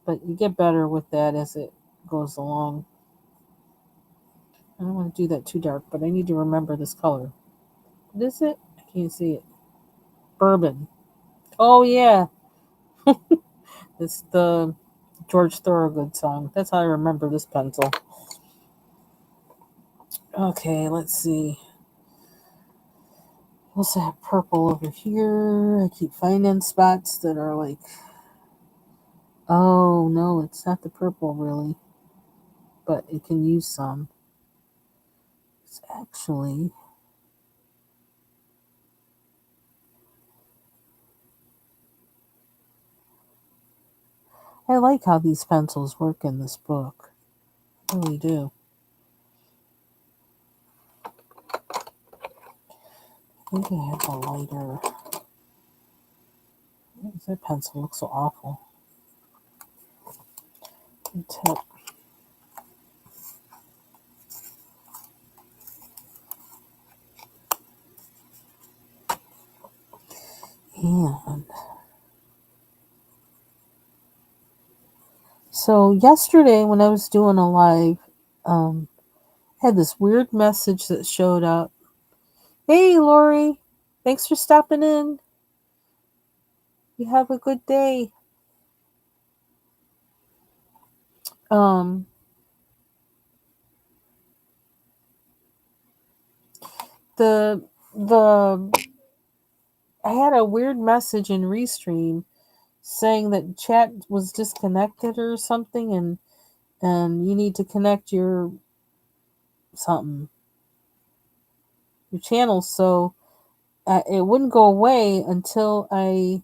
but you get better with that as it goes along. I don't want to do that too dark, but I need to remember this color. What is it? I can't see it. Bourbon. Oh yeah, it's the George Thorogood song. That's how I remember this pencil. Okay, let's see. Also have purple over here. I keep finding spots that are like, oh no, it's not the purple really, but it can use some. It's actually, I like how these pencils work in this book. I really do. I think I have a lighter. That pencil looks so awful. Tip. And so yesterday when I was doing a live, I had this weird message that showed up. Hey Lori, thanks for stopping in. You have a good day. Um, the the I had a weird message in Restream saying that chat was disconnected or something, and you need to connect your something your channel. So it wouldn't go away until I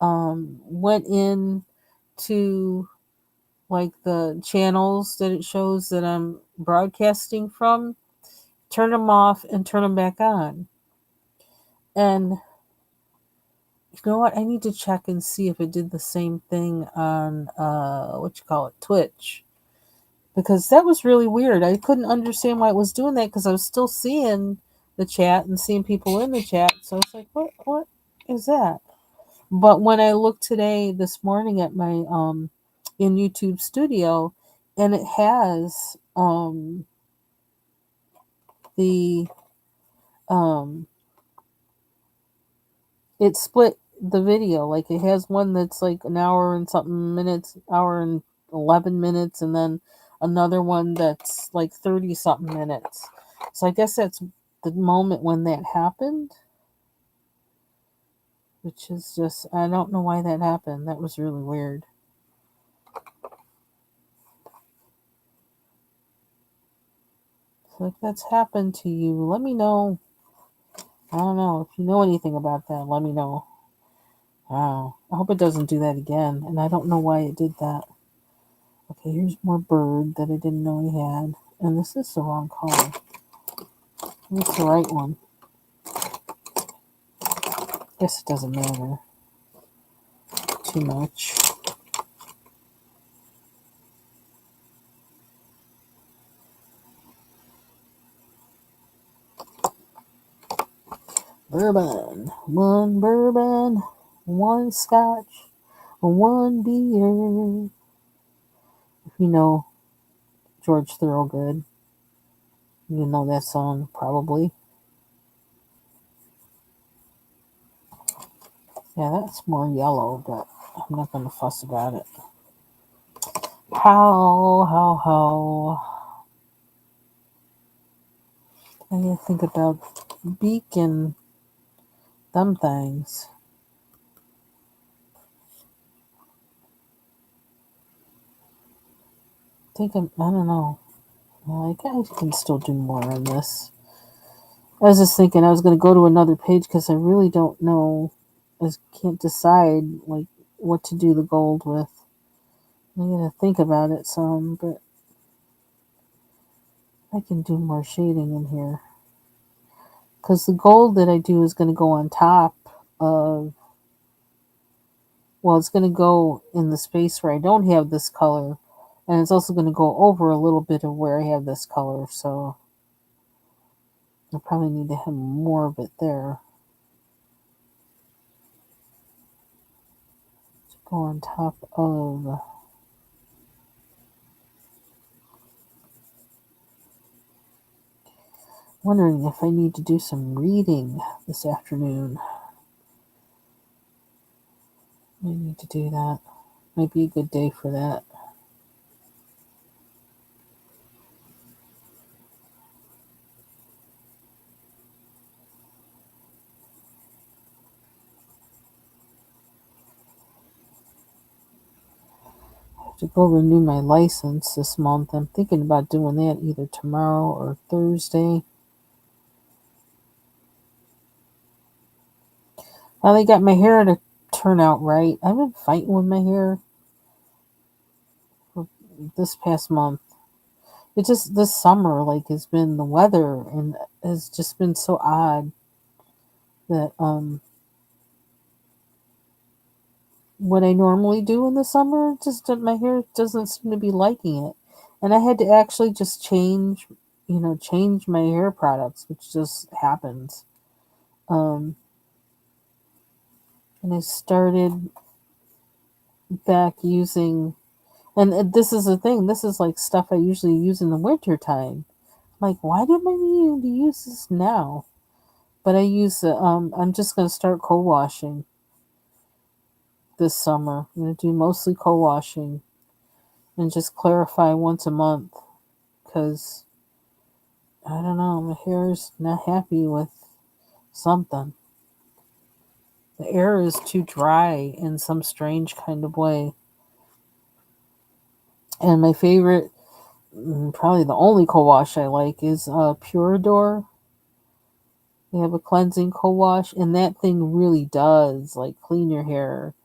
went in to like the channels that it shows that I'm broadcasting from, turn them off and turn them back on. And you know what? I need to check and see if it did the same thing on Twitch. Because that was really weird. I couldn't understand why it was doing that because I was still seeing the chat and seeing people in the chat. So I was like, what is that? But when I looked today, this morning at my in YouTube Studio, and it has the um it split the video. Like it has one that's like an hour and something minutes, hour and 11 minutes, and then another one that's like 30 something minutes. So I guess that's the moment when that happened, which is just, I don't know why that happened. That was really weird. So if that's happened to you, let me know. I don't know. If you know anything about that, let me know. Wow. I hope it doesn't do that again. And I don't know why it did that. Okay, here's more bird that I didn't know he had. And this is the wrong color. What's the right one? Guess it doesn't matter too much. Bourbon, one scotch, one beer. If you know George Thorogood, you know that song probably. Yeah, that's more yellow, but I'm not going to fuss about it. How. I need to think about beak and them things. I don't know. I can still do more on this. I was just thinking I was going to go to another page because I really don't know. I can't decide like what to do the gold with. I gotta think about it some, but I can do more shading in here. Because the gold that I do is going to go on top of, well, it's going to go in the space where I don't have this color. And it's also going to go over a little bit of where I have this color. So I probably need to have more of it there. To go on top of. Wondering if I need to do some reading this afternoon. I need to do that. Might be a good day for that. to go renew my license this month. I'm thinking about doing that either tomorrow or Thursday. Finally got my hair to turn out right. I've been fighting with my hair for this past month. It just this summer has been the weather and has just been so odd that what I normally do in the summer just my hair doesn't seem to be liking it. And I had to actually just change my hair products, which just happens. Um and I started back using, and this is the thing, this is like stuff I usually use in the winter time. Like, why do I need to use this now? But I'm just going to start co-washing this summer. I'm going to do mostly co-washing and just clarify once a month because I don't know, my hair's not happy with something. The air is too dry in some strange kind of way. And my favorite, probably the only co-wash I like is Purador. They have a cleansing co-wash, and that thing really does clean your hair,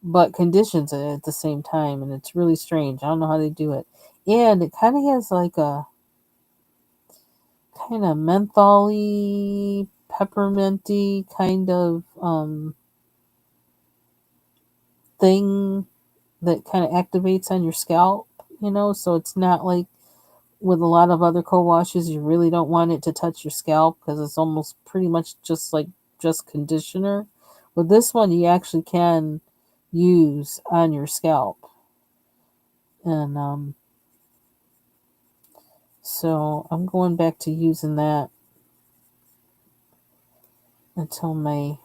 but conditions it at the same time, and it's really strange. I don't know how they do it, and it kind of has a kind of mentholy, pepperminty kind of thing that kind of activates on your scalp. So it's not like with a lot of other co-washes, you really don't want it to touch your scalp because it's almost pretty much just conditioner. With this one, you actually can use on your scalp, and so I'm going back to using that until May.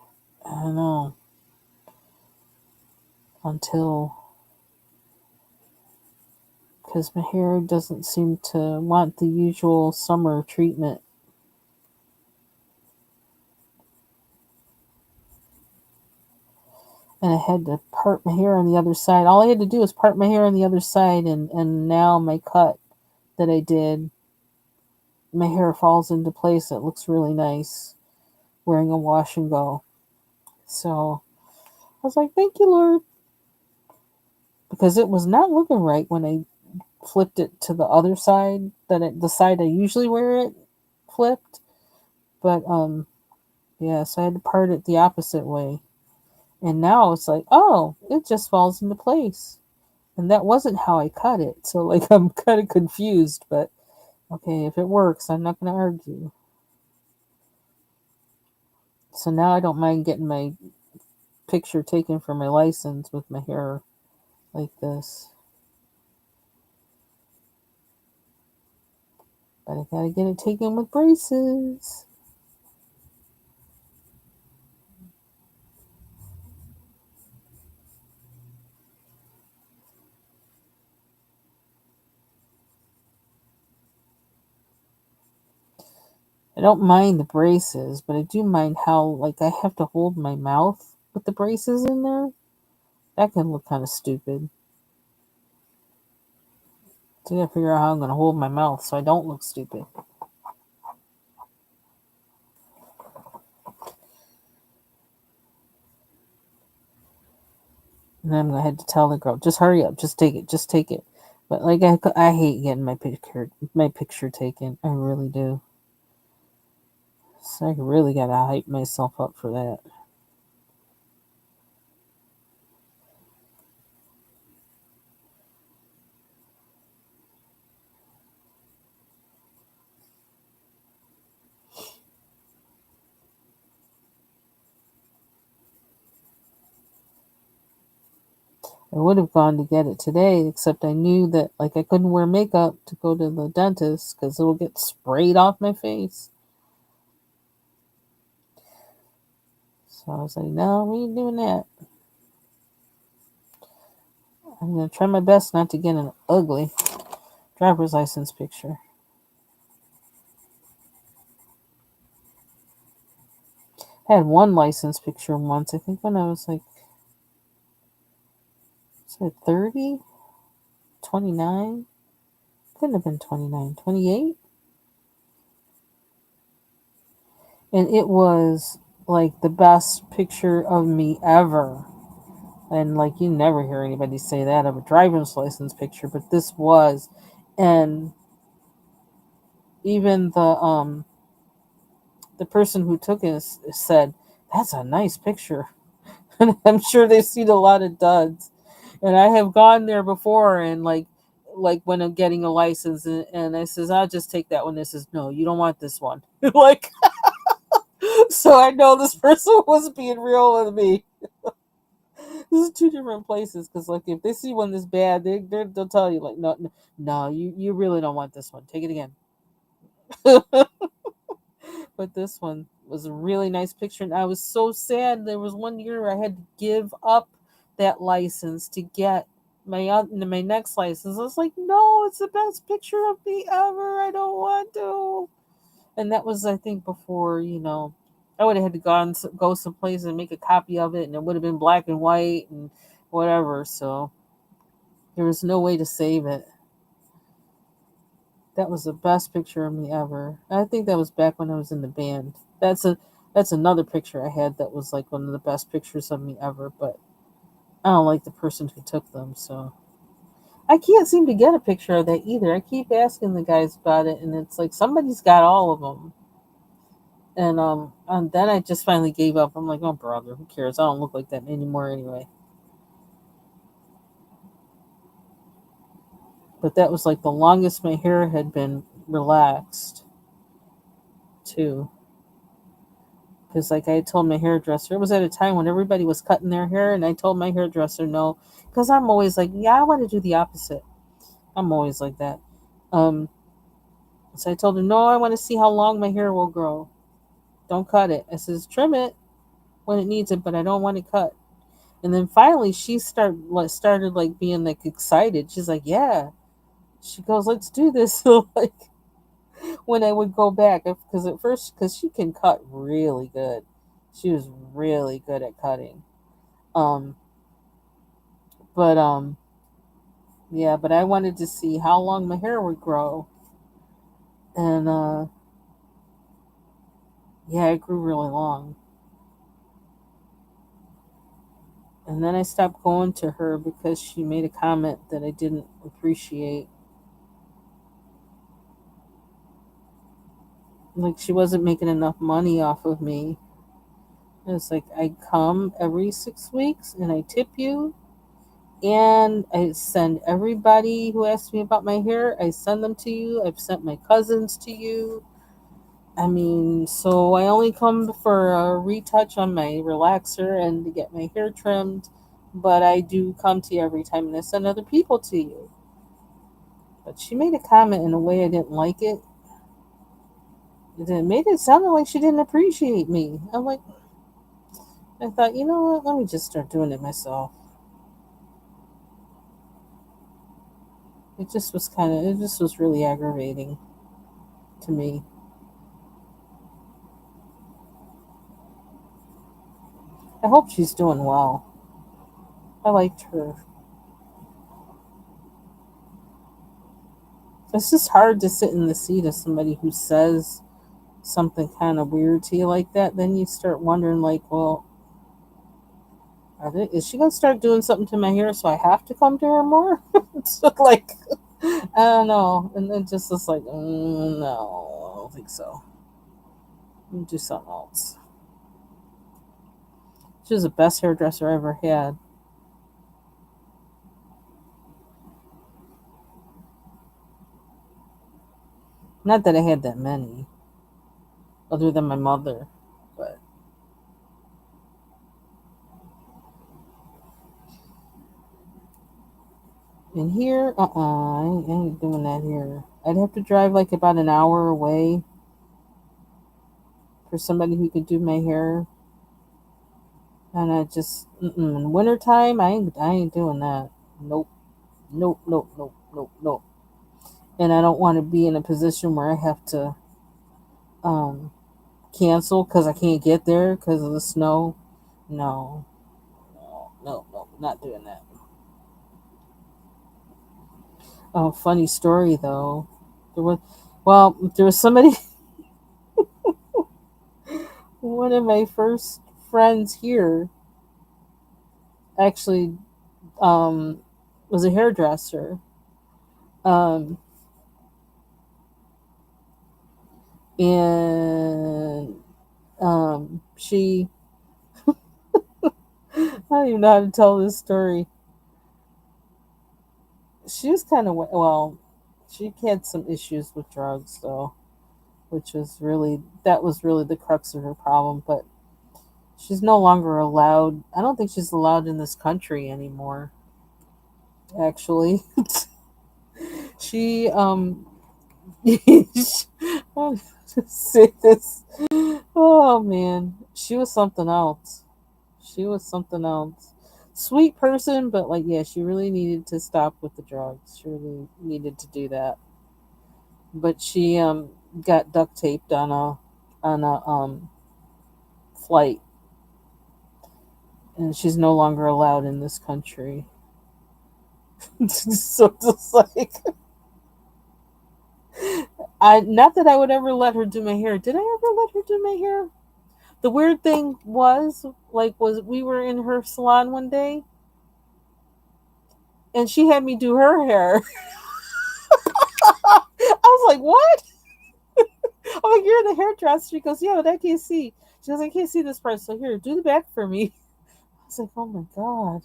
I don't know, until because my hair doesn't seem to want the usual summer treatment. And I had to part my hair on the other side. All I had to do was part my hair on the other side, and now my cut that I did, my hair falls into place. It looks really nice wearing a wash and go. So I was like, thank you, Lord. Because it was not looking right when I flipped it to the other side, the side I usually wear it flipped. But yeah, so I had to part it the opposite way. And now it's like, oh, it just falls into place. And that wasn't how I cut it. So I'm kind of confused, but okay, if it works, I'm not going to argue. So now I don't mind getting my picture taken for my license with my hair like this. But I gotta get it taken with braces. I don't mind the braces, but I do mind how I have to hold my mouth with the braces in there. That can look kind of stupid. So I gotta figure out how I'm gonna hold my mouth so I don't look stupid. And then I'm gonna have to tell the girl, just hurry up, just take it. But I hate getting my picture taken. I really do. So I really gotta hype myself up for that. I would have gone to get it today, except I knew that I couldn't wear makeup to go to the dentist because it'll get sprayed off my face. So I was like, no, we ain't doing that. I'm gonna try my best not to get an ugly driver's license picture. I had one license picture once, I think when I was 30. 29? Couldn't have been 29. 28? And it was like the best picture of me ever. And like you never hear anybody say that of a driver's license picture, but this was. And even the person who took it said, "That's a nice picture." And I'm sure they've seen a lot of duds. And I have gone there before and like when I'm getting a license and I says, "I'll just take that one." They says, "No, you don't want this one." Like, so I know this person was being real with me. This is two different places because like if they see one this bad, they'll tell you like, no, no, no, you really don't want this one. Take it again. But this one was a really nice picture, and I was so sad. There was one year I had to give up that license to get my next license. I was like, no, it's the best picture of me ever. I don't want to. And that was, I think, before I would have had to go someplace and make a copy of it, and it would have been black and white and whatever. So there was no way to save it. That was the best picture of me ever. I think that was back when I was in the band. That's another picture I had that was like one of the best pictures of me ever, but I don't like the person who took them, so I can't seem to get a picture of that either. I keep asking the guys about it and it's like somebody's got all of them. And then I just finally gave up. I'm like, "Oh brother, who cares? I don't look like that anymore anyway." But that was like the longest my hair had been relaxed too. Because like I told my hairdresser, it was at a time when everybody was cutting their hair, and I told my hairdresser no, because I'm always like, yeah, I want to do the opposite. I'm always like that. Um, so I told her, no, I want to see how long my hair will grow. Don't cut it. I says trim it when it needs it, but I don't want it cut. And then finally, she started like being like excited. She's like, yeah. She goes, let's do this. So like when I would go back, because at first, because she can cut really good. She was really good at cutting. Um, but yeah, but I wanted to see how long my hair would grow. And yeah, it grew really long. And then I stopped going to her because she made a comment that I didn't appreciate. Like she wasn't making enough money off of me. It's like I come every 6 weeks and I tip you and I send everybody who asks me about my hair, I send them to you. I've sent my cousins to you. I mean, so I only come for a retouch on my relaxer and to get my hair trimmed, but I do come to you every time and I send other people to you. But she made a comment in a way I didn't like it. It made it sound like she didn't appreciate me. I'm like, I thought, you know what? Let me just start doing it myself. It just was really aggravating to me. I hope she's doing well. I liked her. It's just hard to sit in the seat of somebody who says something kind of weird to you like that. Then you start wondering, like, well, is she gonna start doing something to my hair so I have to come to her more? It's like, I don't know. And then just was like, no, I don't think so. Let me do something else. She was the best hairdresser I ever had. Not that I had that many, other than my mother, but in here, I ain't doing that here. I'd have to drive like about an hour away for somebody who could do my hair, and I just, in wintertime, I ain't doing that. Nope, nope, nope, nope, nope, nope. And I don't want to be in a position where I have to um cancel because I can't get there because of the snow. No, no, no, no, not doing that. Oh, funny story though. There was, there was somebody. One of my first friends here actually was a hairdresser. Um, and she, I don't even know how to tell this story. She was kind of, well, she had some issues with drugs though, which was really, that was really the crux of her problem. But she's no longer allowed. I don't think she's allowed in this country anymore. Actually, she I'll just say this. Oh man, she was something else. She was something else. Sweet person, but like, yeah, she really needed to stop with the drugs. She really needed to do that. But she got duct taped on a flight, and she's no longer allowed in this country. So just like, I, not that I would ever let her do my hair. Did I ever let her do my hair? The weird thing was, like, was we were in her salon one day, and she had me do her hair. I was like, "What?" I'm like, "You're the hairdresser." She goes, "Yeah, but I can't see." She goes, "I can't see this part, so here, do the back for me." I was like, "Oh my god."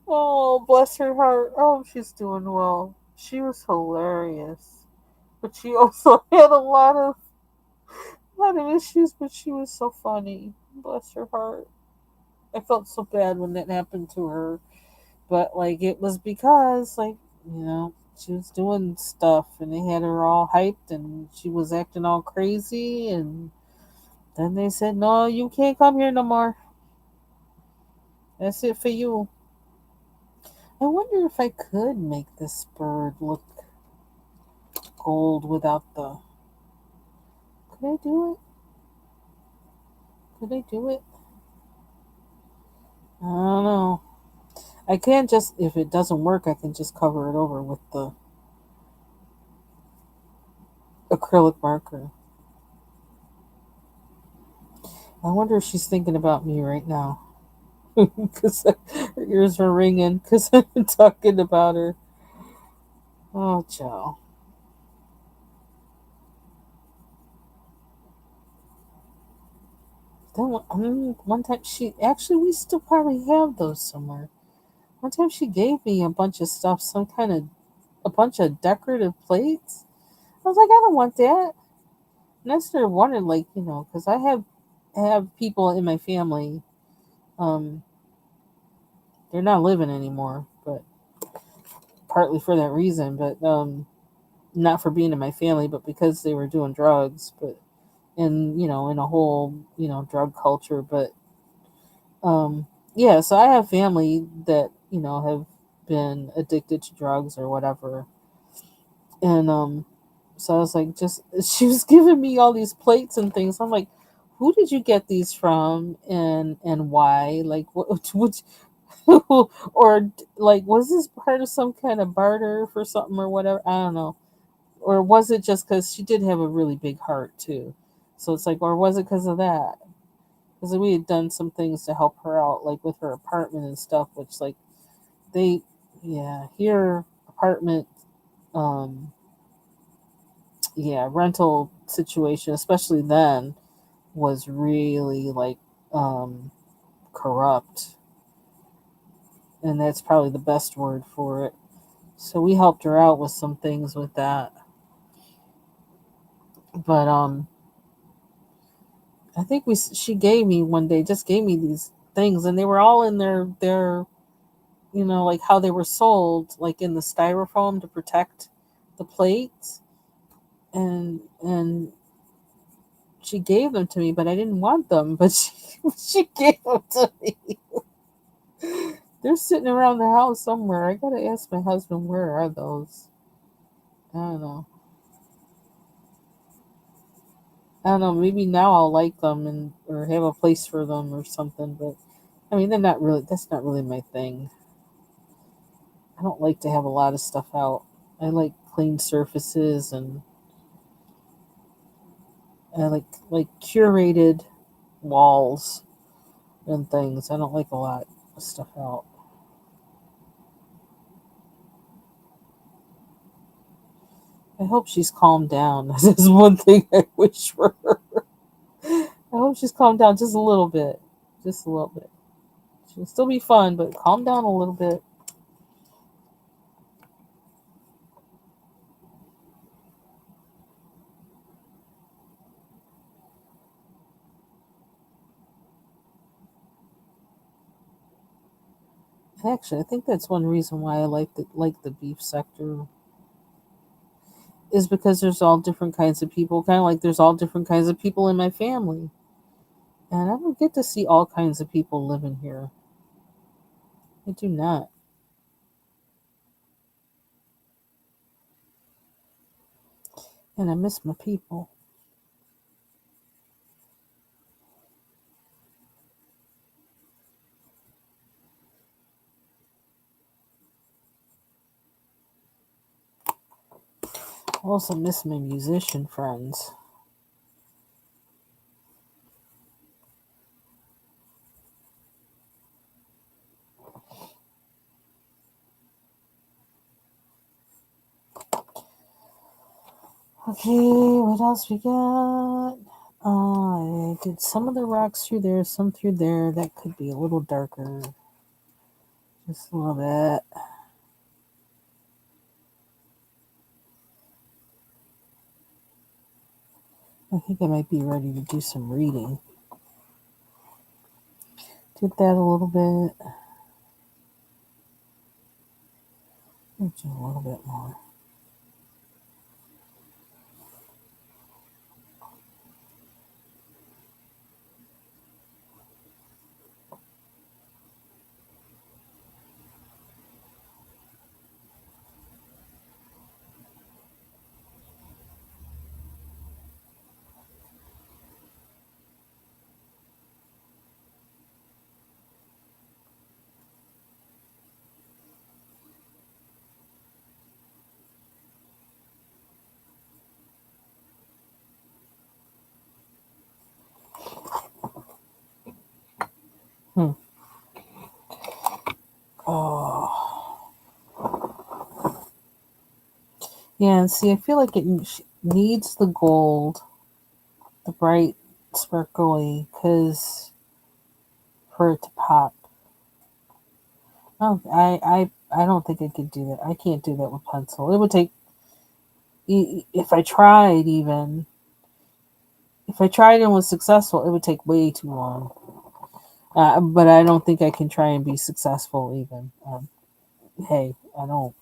Oh, bless her heart. Oh, she's doing well. She was hilarious, but she also had a lot of issues. But she was so funny. Bless her heart. I felt so bad when that happened to her, but like it was because, like, she was doing stuff and they had her all hyped and she was acting all crazy, and then they said, "No, you can't come here no more. That's it for you." I wonder if I could make this bird look gold without the. Could I do it? Could I do it? I don't know. I can't just, if it doesn't work, I can just cover it over with the acrylic marker. I wonder if she's thinking about me right now. Because her ears are ringing because I've been talking about her. Oh, Joe. Then one time she actually, we still probably have those somewhere. One time she gave me a bunch of stuff, a bunch of decorative plates. I was like, I don't want that. And I started wondering, like, because I have people in my family. Um, they're not living anymore, but partly for that reason, but not for being in my family, but because they were doing drugs. But in a whole drug culture. But yeah, so I have family that have been addicted to drugs or whatever, and so I was like, just she was giving me all these plates and things. I'm like, who did you get these from, and why? Like, what or like, was this part of some kind of barter for something or whatever? I don't know. Or was it just because she did have a really big heart too? So it's like, or was it because of that? Because we had done some things to help her out, like with her apartment and stuff, which, like, they, yeah, here apartment, um, yeah, rental situation, especially then, was really like um, corrupt, and that's probably the best word for it. So we helped her out with some things with that, but I think she gave me one day, just gave me these things, and they were all in their like how they were sold, like in the styrofoam to protect the plates, and she gave them to me, but I didn't want them, but she gave them to me. They're sitting around the house somewhere. I gotta ask my husband, where are those? I don't know. I don't know. Maybe now I'll like them and or have a place for them or something. But I mean, they're not really. That's not really my thing. I don't like to have a lot of stuff out. I like clean surfaces and I like curated walls and things. I don't like a lot of stuff out. I hope she's calmed down. This is one thing I wish for her. I hope she's calmed down just a little bit. Just a little bit. She'll still be fun, but calm down a little bit. Actually, I think that's one reason why I like the beef sector is because there's all different kinds of people. Kind of like there's all different kinds of people in my family, and I don't get to see all kinds of people living here. I do not, and I miss my people. I also miss my musician friends. Okay, what else we got? I did some of the rocks through there, some through there. That could be a little darker, just a little bit. I think I might be ready to do some reading. Did that a little bit. Let's do a little bit more. Hmm. Oh, yeah. And see, I feel like it needs the gold, the bright, sparkly, because for it to pop. I don't think I could do that. I can't do that with pencil. It would take if I tried even if I tried and was successful, it would take way too long. But I don't think I can try and be successful even. Hey, I don't.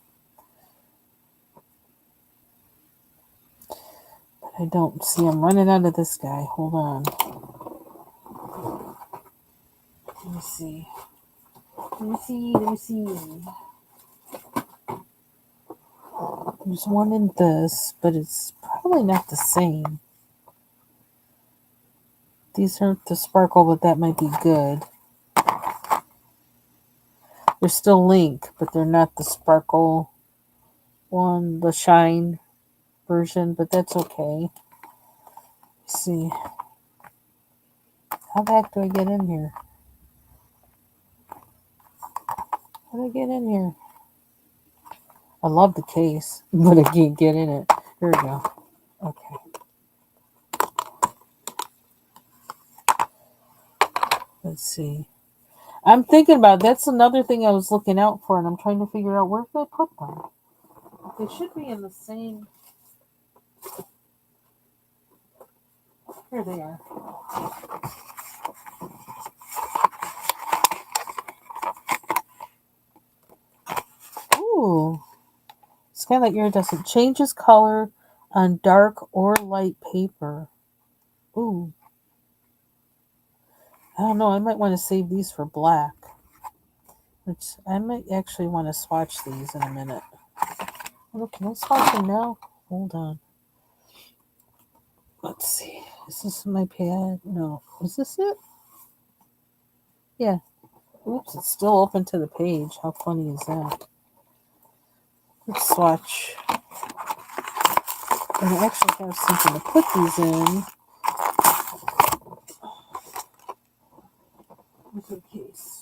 I don't see. I'm running out of this guy. Hold on. Let me see. Let me see. Let me see. There's one in this, but it's probably not the same. These aren't the sparkle, but that might be good. They're still link, but they're not the sparkle one, the shine version, but that's okay. Let's see. How the heck do I get in here? How do I get in here? I love the case, but I can't get in it. Here we go. Okay. Let's see. I'm thinking about that's another thing I was looking out for, and I'm trying to figure out where did I put them. They should be in the same. Here they are. Ooh, it's kind of like iridescent. Changes color on dark or light paper. Ooh, I don't know. I might want to save these for black. Which I might actually want to swatch these in a minute. Oh, can I swatch them now? Hold on. Let's see. Is this my pad? No. Is this it? Yeah. Oops, it's still open to the page. How funny is that? Let's swatch. And I actually have something to put these in. Just in case.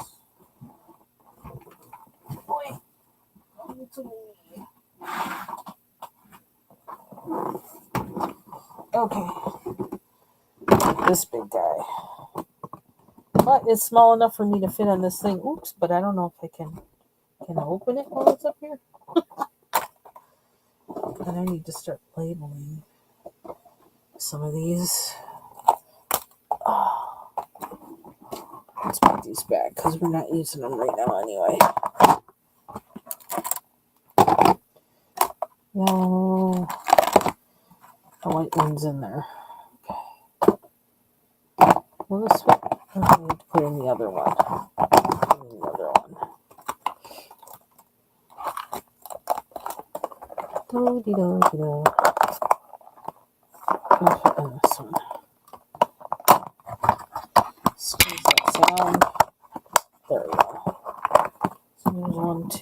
Boy. Okay. This big guy. But it's small enough for me to fit on this thing. Oops, but I don't know if I can. Can I open it while it's up here? And I need to start labeling some of these. Oh, let's put these back because we're not using them right now anyway. Yellow. The white one's in there. Okay. Well, this one, I need to put in the other one. Put in the other one. Do-de-do-de-do. Put in this one. Squeeze that sound. There we go. So there's 1, 2.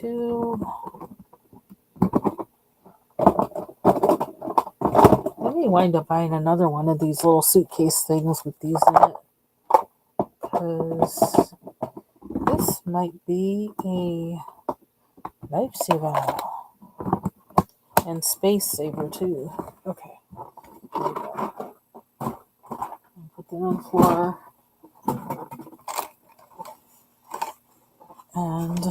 I may wind up buying another one of these little suitcase things with these in it. Because this might be a lifesaver. And space saver too. Okay. Here we go. Put them on the floor. And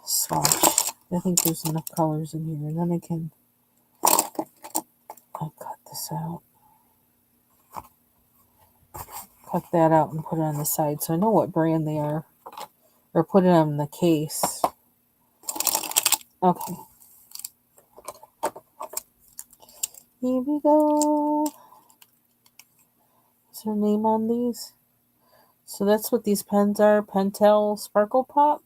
swatch. I think there's enough colors in here. And then I'll cut this out. Cut that out and put it on the side so I know what brand they are. Or put it on the case. Okay. Here we go. Is there a name on these? So that's what these pens are. Pentel Sparkle Pop.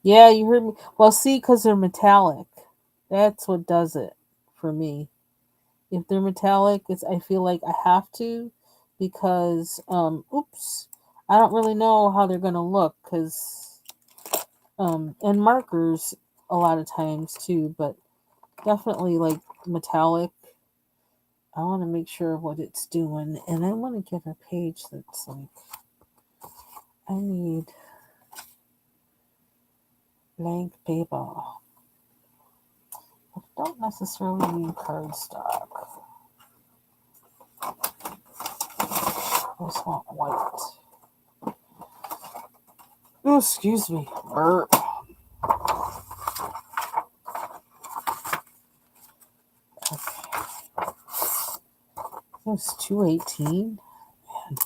Yeah, you heard me. Well, see, because they're metallic. That's what does it for me. If they're metallic, I feel like I have to because, oops, I don't really know how they're going to look because, and markers a lot of times too, but definitely like metallic. I want to make sure what it's doing, and I want to get a page that's like, I need blank paper. I don't necessarily need cardstock. I just want white. Oh, excuse me. Burp. Okay. That's 218. Man.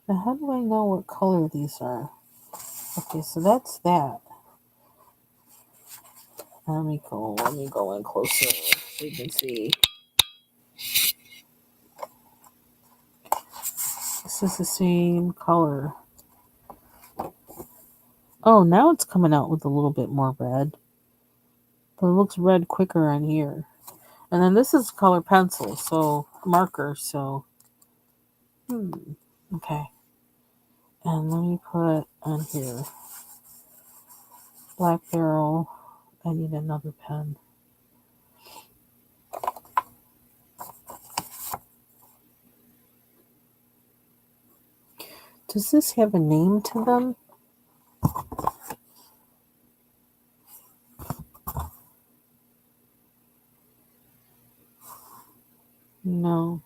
Now, how do I know what color these are? Okay, so that's that. Let me go in closer so you can see. This is the same color. Oh, now it's coming out with a little bit more red. But it looks red quicker on here. And then this is color pencil, so marker, so okay. And let me put on here Black Barrel. I need another pen. Does this have a name to them? No.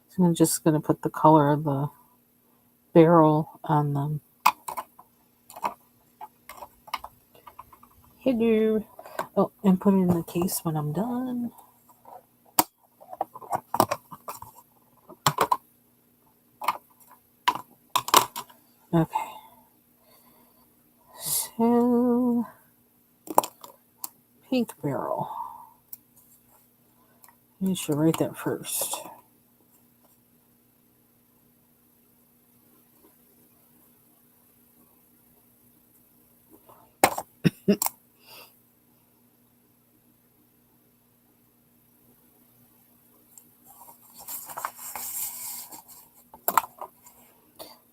So I'm just going to put the color of the barrel on them. Hello. Oh, and put it in the case when I'm done. Okay. So, pink barrel. I should write that first.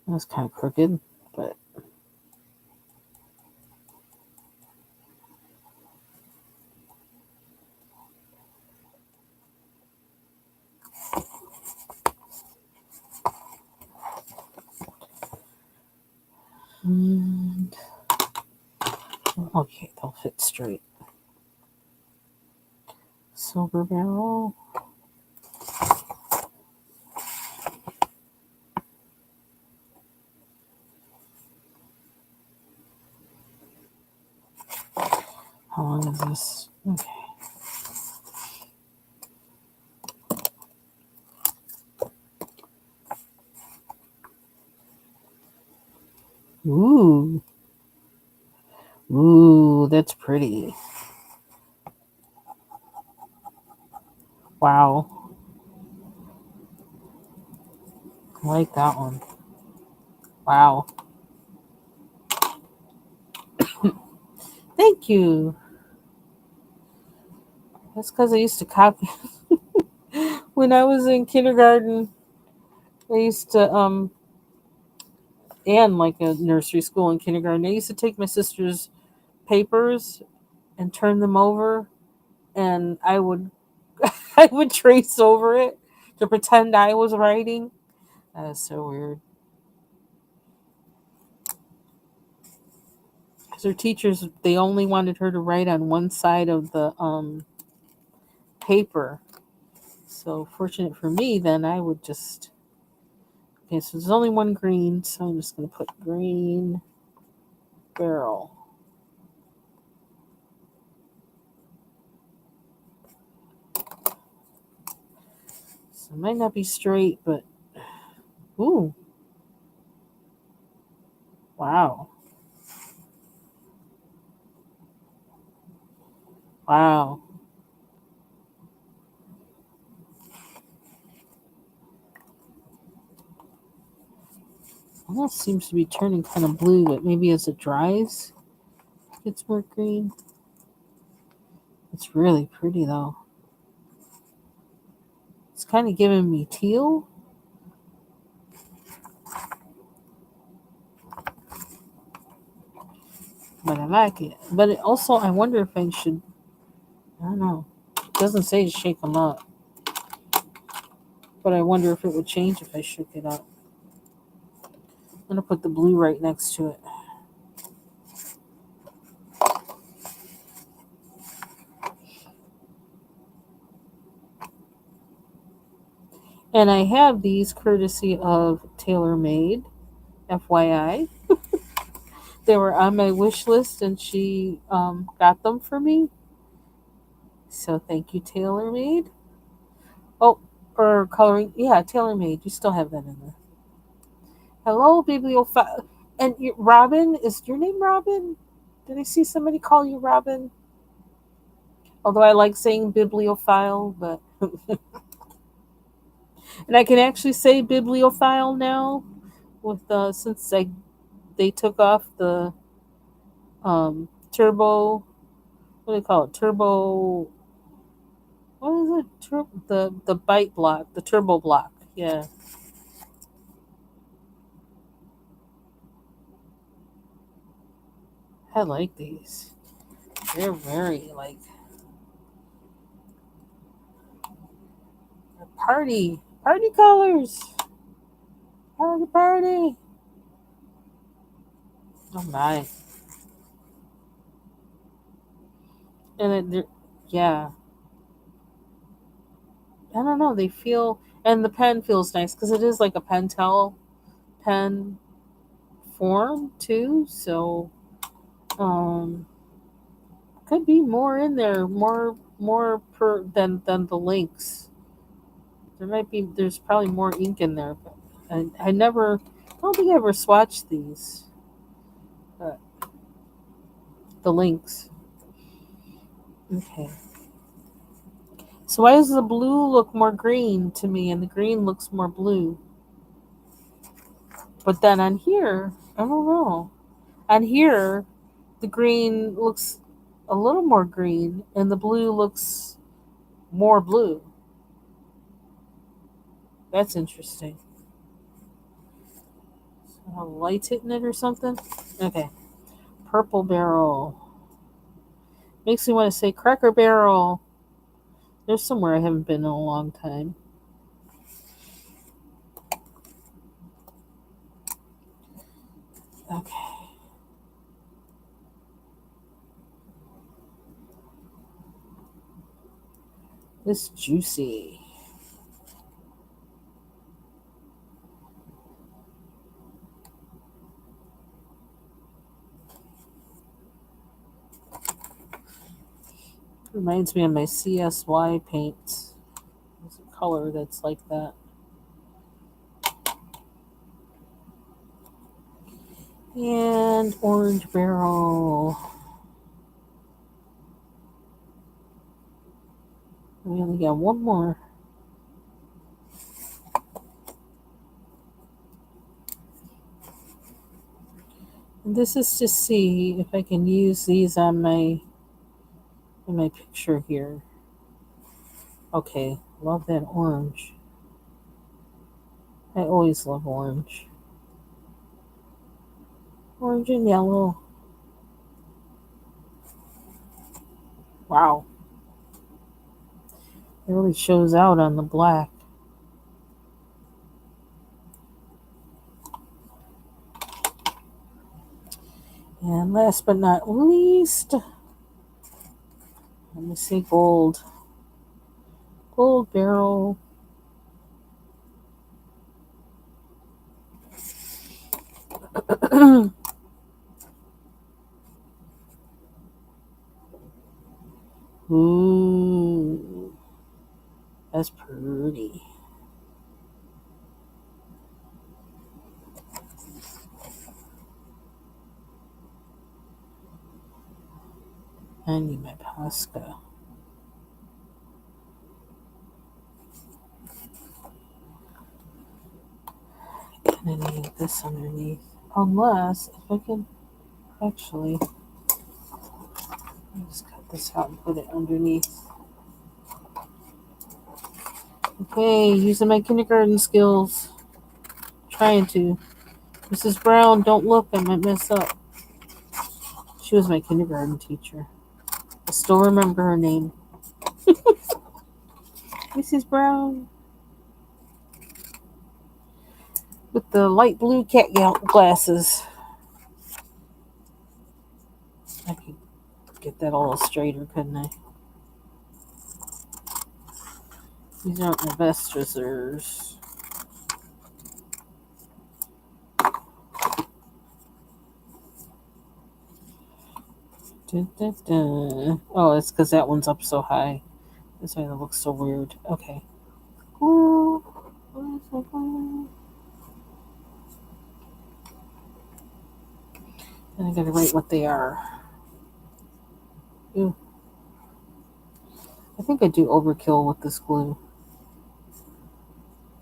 That's kind of crooked, but and, okay, they'll fit straight. Silver barrel. How long is this? Okay. Ooh. Ooh, that's pretty. Wow. I like that one. Wow. Thank you. That's because I used to copy. When I was in kindergarten, I used to, and like a nursery school and kindergarten, I used to take my sister's papers and turn them over, and I would, I would trace over it to pretend I was writing. That is so weird. Because her teachers, they only wanted her to write on one side of the paper. So fortunate for me, then I would just. Okay, so there's only one green, so I'm just going to put green barrel. So it might not be straight, but ooh, wow, wow. Almost seems to be turning kind of blue, but maybe as it dries, it gets more green. It's really pretty though. It's kind of giving me teal, but I like it. But it also, I wonder if I should. I don't know. It doesn't say to shake them up, but I wonder if it would change if I shook it up. I'm gonna put the blue right next to it. And I have these courtesy of TaylorMade, FYI. They were on my wish list and she got them for me. So thank you, TaylorMade. Oh, or coloring. Yeah, TaylorMade. You still have that in there. Hello, bibliophile. And Robin, is your name Robin? Did I see somebody call you Robin? Although I like saying bibliophile, but and I can actually say bibliophile now with since they took off the turbo. What do they call it? Turbo. What is it? The bite block, the turbo block. Yeah, I like these. They're very like party colors. Party. Oh my! And yeah, I don't know. They feel and the pen feels nice because it is like a pentel pen form too. So could be more in there, more per than the links. There's probably more ink in there, but I never, I don't think I ever swatched these, but the links. Okay. So why does the blue look more green to me and the green looks more blue? But then on here, I don't know. On here, The green looks a little more green, and the blue looks more blue. That's interesting. So light's hitting it or something? Okay. Purple barrel. Makes me want to say Cracker Barrel. There's somewhere I haven't been in a long time. Okay. This juicy. Reminds me of my CSY paints. There's a color that's like that. And orange barrel. We only got one more. And this is to see if I can use these on my in my picture here. Okay, love that orange. I always love orange. Orange and yellow. Wow. It really shows out on the black. And last but not least, let me see gold. Gold barrel. Ooh, that's pretty. I need my Posca. And I need this underneath. Unless, if I can actually, just cut this out and put it underneath. Okay, using my kindergarten skills. Trying to. Mrs. Brown, don't look, I might mess up. She was my kindergarten teacher. I still remember her name. Mrs. Brown. With the light blue cat glasses. I could get that a little straighter, couldn't I? These aren't my best scissors. Dun, dun, dun. Oh, it's because that one's up so high. That's why it looks so weird. Okay. Ooh. And I gotta write what they are. Ew. I think I do overkill with this glue.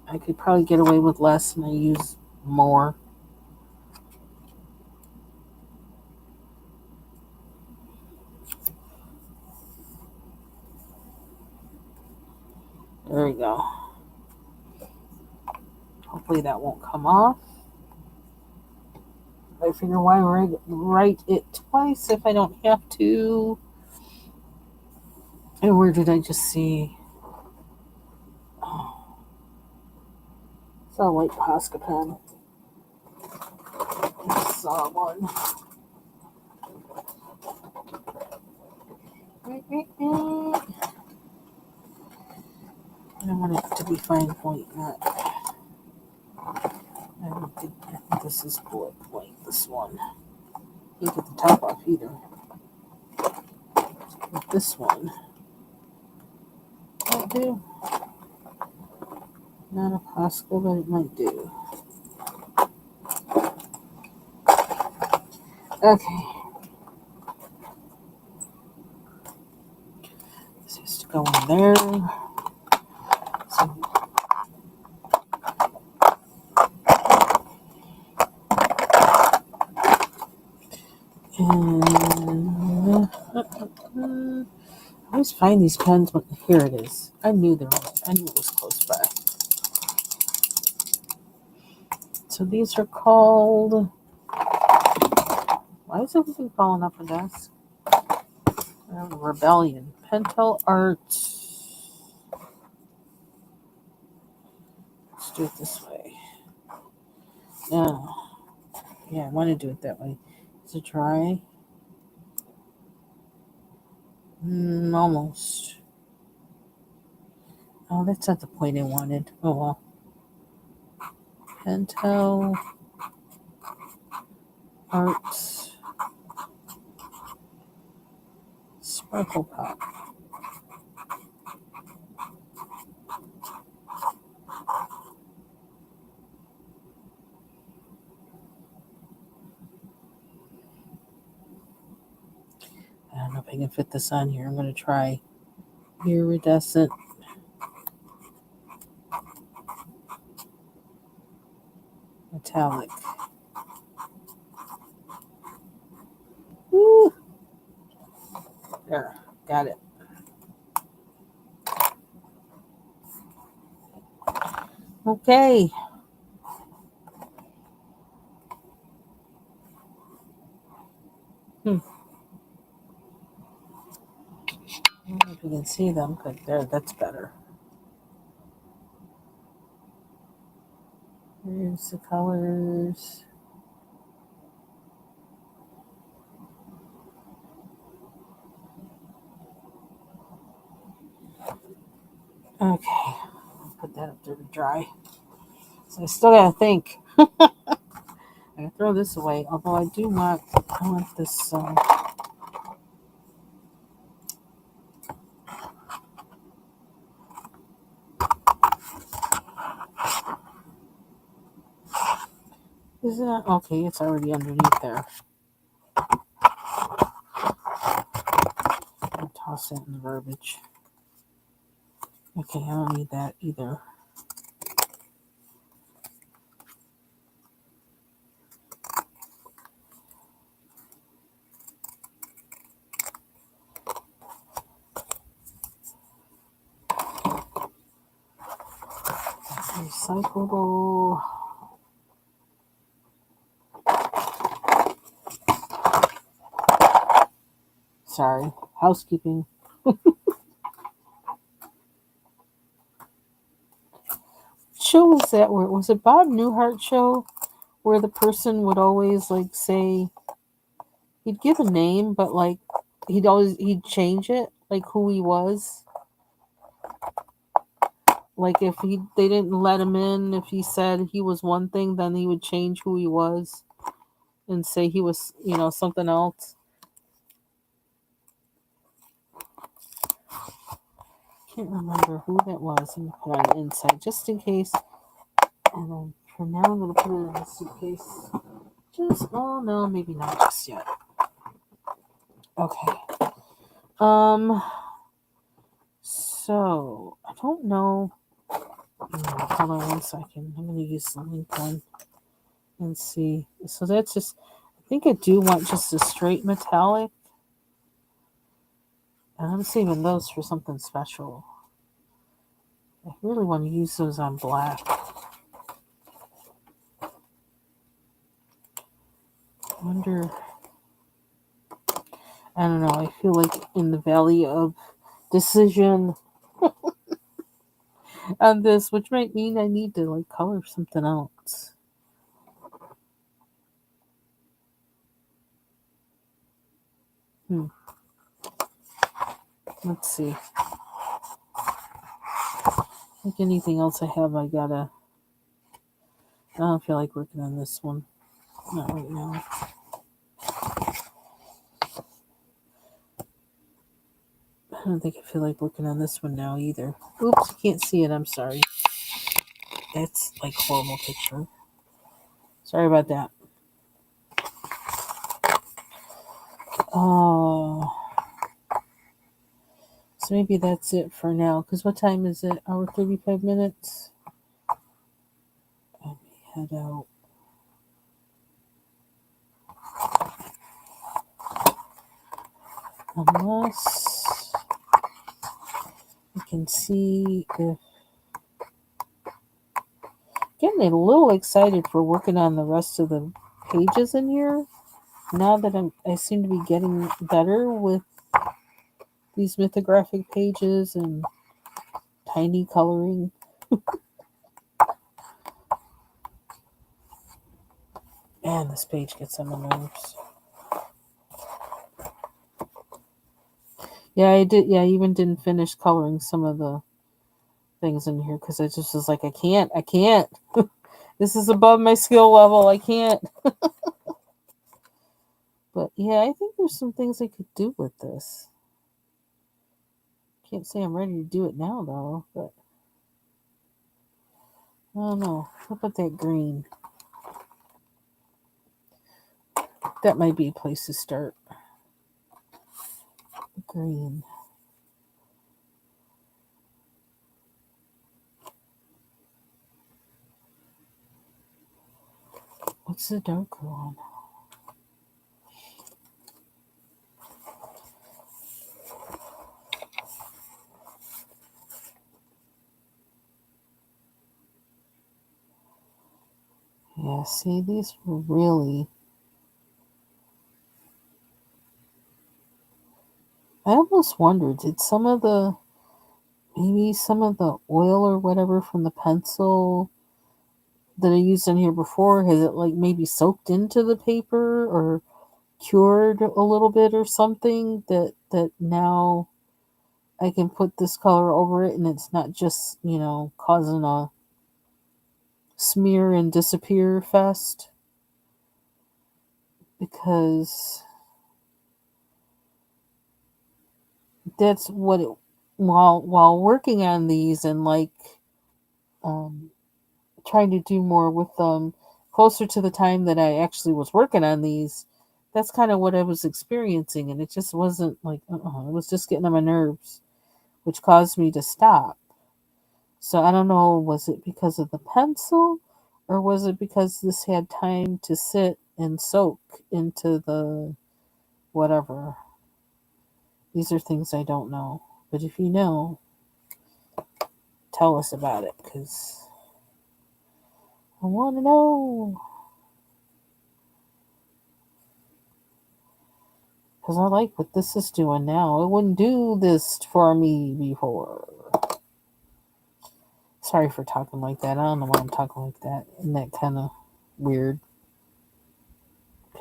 I could probably get away with less and I use more. There we go. Hopefully that won't come off. I figure why write it twice if I don't have to. And where did I just see? Oh, it's a white Posca pen. I saw one. I want it to be fine point, not. I don't think this is bullet point. This one. Can't get the top off either. But this one. Might do. Not a Posca, but it might do. Okay. This has to go in there. So, And I always find these pens, but here it is. I knew I knew it was close by. So these are called. Why is everything falling off the desk? Rebellion. Pentel Art. Let's do it this way. Yeah, I want to do it that way. Is it dry? Almost. Oh, that's not the point I wanted. Oh well. Pentel Art Sparkle Pop. I don't know if I can fit this on here. I'm going to try iridescent metallic. Woo! There, got it. Okay. I don't know if you can see them, but there, that's better. Here's the colors. Okay, I'll put that up there to dry. So I still gotta think. I gotta throw this away. Although I want this. Is it okay? It's already underneath there. I'll toss that in the garbage. Okay, I don't need that either. Recyclable. Sorry, housekeeping. Show was that? Where was it? Bob Newhart show where the person would always like say he'd give a name, but like he'd change it, like who he was. Like if they didn't let him in, if he said he was one thing, then he would change who he was and say he was, something else. Can't remember who that was. I'm gonna put on the inside just in case. And then for now, I'm gonna put it in a suitcase. No, maybe not just yet. Okay. So I don't know. Hold on 1 second. I'm gonna use the link one and see. So that's just. I think I do want just a straight metallic. And I'm saving those for something special. I really want to use those on black. I wonder. I don't know. I feel like in the valley of decision on this, which might mean I need to like color something else. Let's see. Like anything else I have, I don't feel like working on this one. Not right now. I don't think I feel like working on this one now either. Oops, you can't see it. I'm sorry. That's like horrible picture. Sorry about that. Oh. So maybe that's it for now. Because what time is it? Hour 35 minutes? Let me head out. Unless you can see if getting a little excited for working on the rest of the pages in here. Now that I seem to be getting better with these mythographic pages and tiny coloring. Man, this page gets on my nerves. Yeah, I did. Yeah, I even didn't finish coloring some of the things in here because I just was like, I can't. This is above my skill level. I can't. But yeah, I think there's some things I could do with this. Can't say I'm ready to do it now though, but I don't know. How about that green? That might be a place to start. Green. What's the darker one? Yeah, see, these were really... I almost wondered, did maybe some of the oil or whatever from the pencil that I used in here before, has it like maybe soaked into the paper or cured a little bit or something that now I can put this color over it and it's not just, causing a smear and disappear fest? Because that's what it, while working on these and um trying to do more with them closer to the time that I actually was working on these, that's kind of what I was experiencing, and it just wasn't like it was just getting on my nerves, which caused me to stop. So I don't know, was it because of the pencil or was it because this had time to sit and soak into the whatever? These are things I don't know. But if you know, tell us about it because I want to know. Because I like what this is doing now. It wouldn't do this for me before. Sorry for talking like that. I don't know why I'm talking like that. In that kind of weird,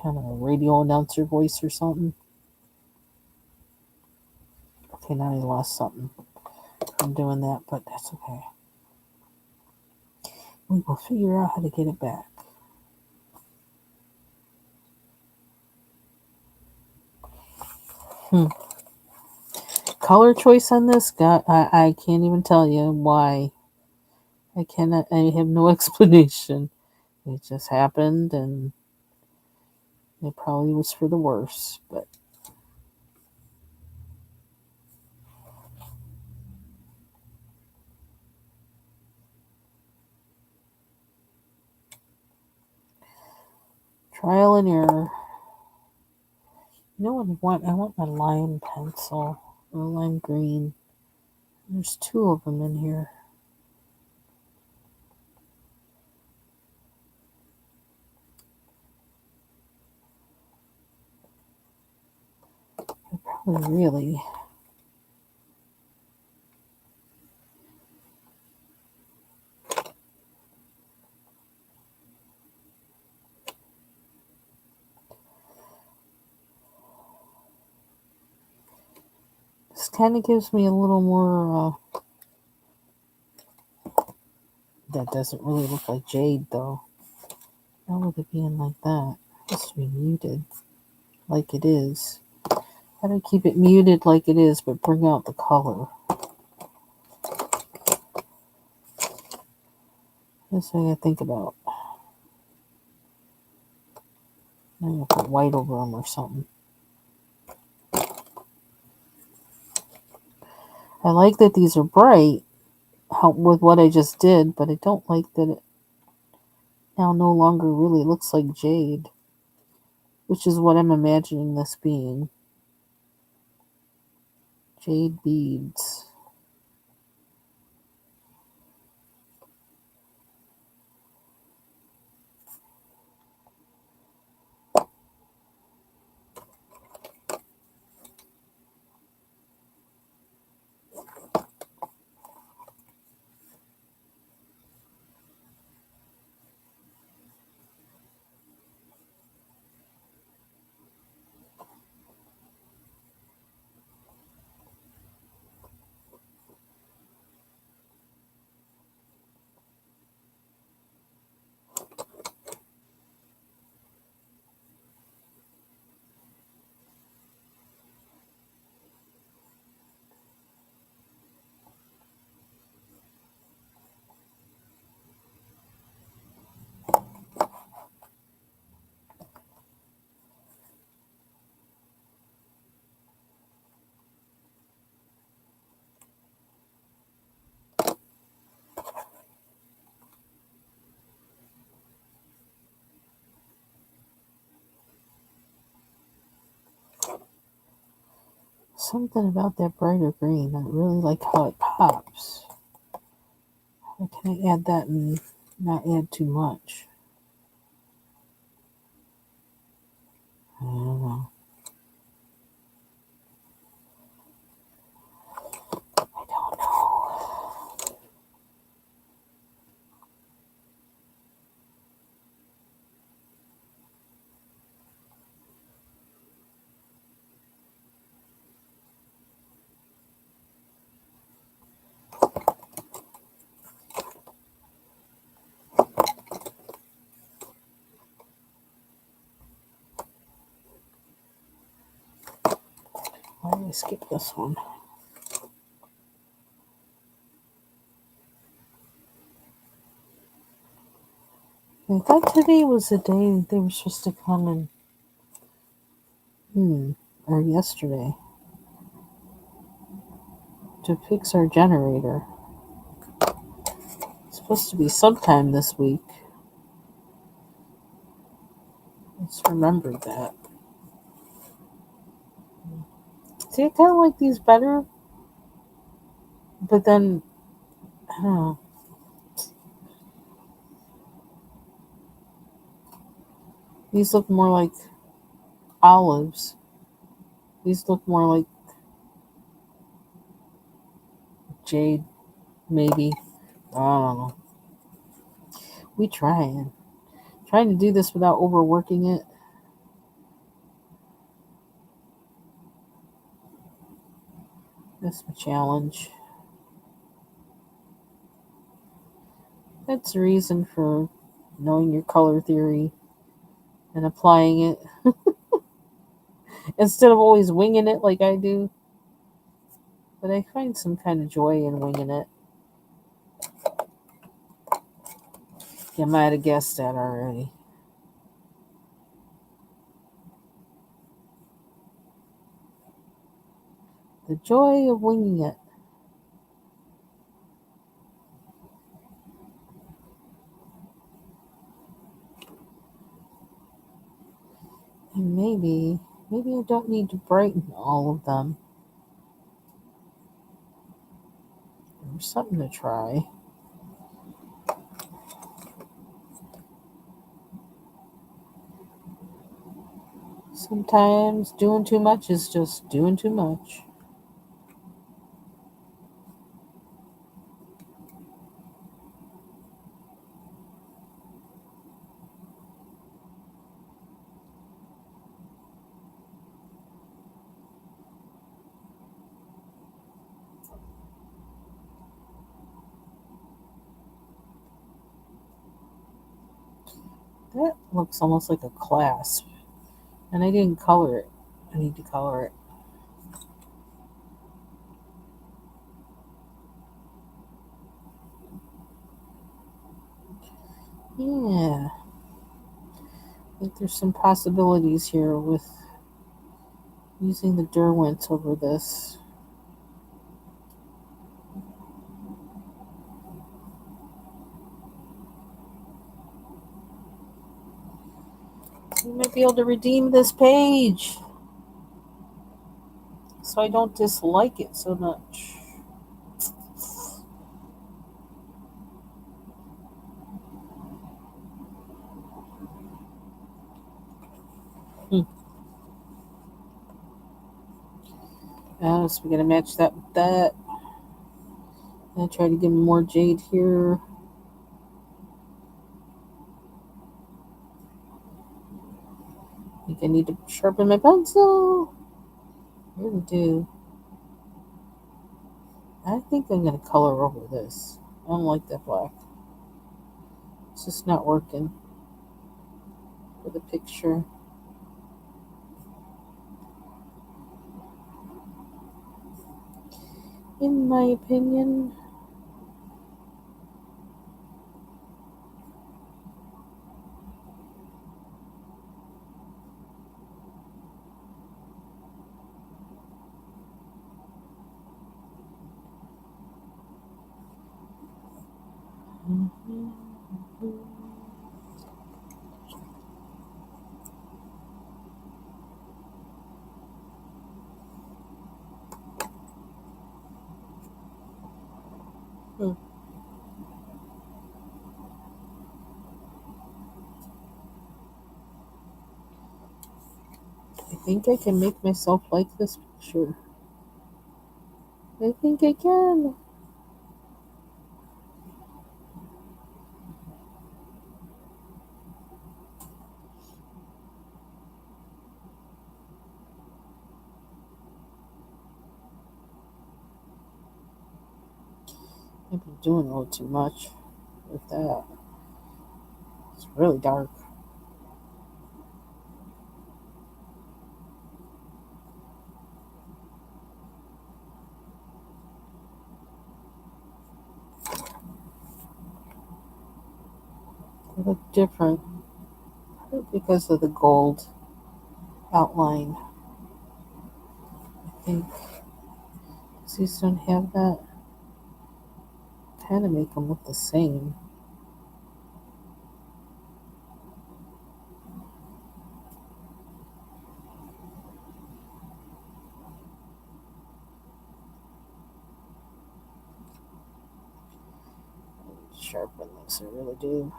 kind of radio announcer voice or something. Okay, now I lost something from doing that, but that's okay. We will figure out how to get it back. Color choice on this, God, I can't even tell you why. I cannot. I have no explanation. It just happened, and it probably was for the worse. But trial and error. You know what I want? I want my lime pencil or lime green. There's two of them in here. I probably really. This kind of gives me a little more. That doesn't really look like jade though. How would it be in like that? It has to be muted like it is. How do I keep it muted like it is but bring out the color? That's what I gotta think about. I'm gonna put white over them or something. I like that these are bright with what I just did, but I don't like that it now no longer really looks like jade, which is what I'm imagining this being. Jade beads. Something about that brighter green. I really like how it pops. How can I add that and not add too much? I don't know. I don't know. Why did I skip this one? I thought today was the day they were supposed to come and, or yesterday, to fix our generator. It's supposed to be sometime this week. Let's remember that. See, I kind of like these better, but then, I don't know. These look more like olives. These look more like jade, maybe. I don't know. We trying to do this without overworking it. That's my challenge. That's the reason for knowing your color theory and applying it instead of always winging it like I do. But I find some kind of joy in winging it. You might have guessed that already. The joy of winging it. And maybe I don't need to brighten all of them. There's something to try. Sometimes doing too much is just doing too much. That looks almost like a clasp. And I didn't color it. I need to color it. Yeah. I think there's some possibilities here with using the Derwent over this. You might be able to redeem this page. so I don't dislike it so much. So we're gonna match that with that. And try to get more jade here. I think I need to sharpen my pencil. I really do. I think I'm gonna color over this. I don't like that black. It's just not working for the picture. In my opinion. I think I can make myself like this picture. I think I can. I've been doing a little too much with that. It's really dark. They look different because of the gold outline. I think these don't have that. Kind of make them look the same. Sharpen this, I really do.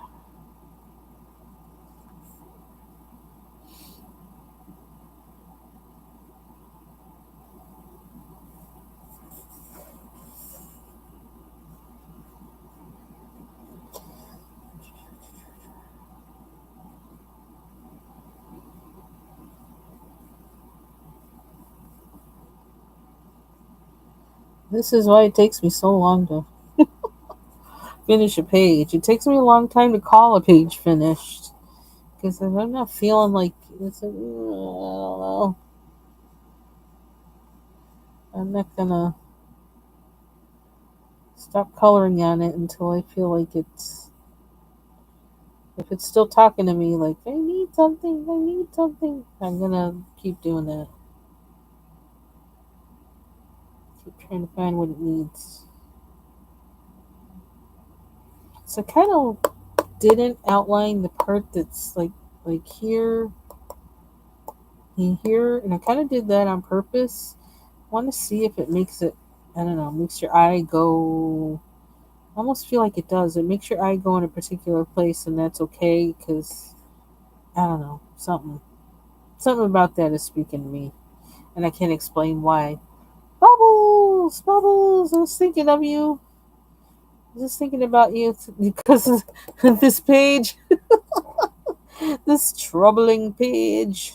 This is why it takes me so long to finish a page. It takes me a long time to call a page finished. Because I'm not feeling like it's I don't know. I'm not gonna stop coloring on it until I feel like if it's still talking to me like I need something, I'm gonna keep doing that. Keep trying to find what it needs. So I kind of didn't outline the part that's like here and here, and I kind of did that on purpose. I want to see if it makes it, I don't know, makes your eye go. I almost feel like it does. It makes your eye go in a particular place, and that's okay because I don't know, something about that is speaking to me, and I can't explain why. Bubbles, bubbles. I was thinking of you. I was just thinking about you because of this page, this troubling page.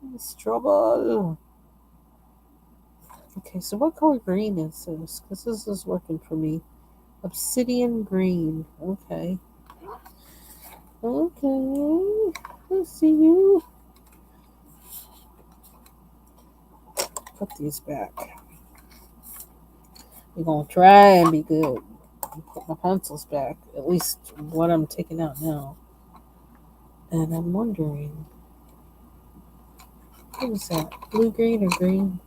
This trouble. Okay, so what color green is this? Because this is working for me. Obsidian green. Okay. Okay. I see you. Put these back. We're going to try and be good. Put my pencils back. At least what I'm taking out now. And I'm wondering, what is that? Blue green or green?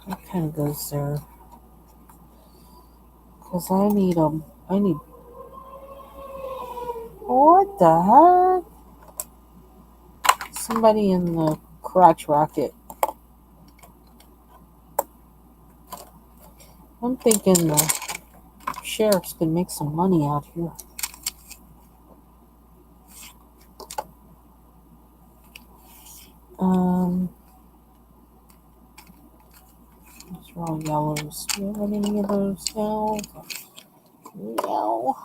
That kind of goes there. Because I need what the heck? Somebody in the crotch rocket. I'm thinking the sheriffs could make some money out here. These are all yellows. Do you have any of those now? No.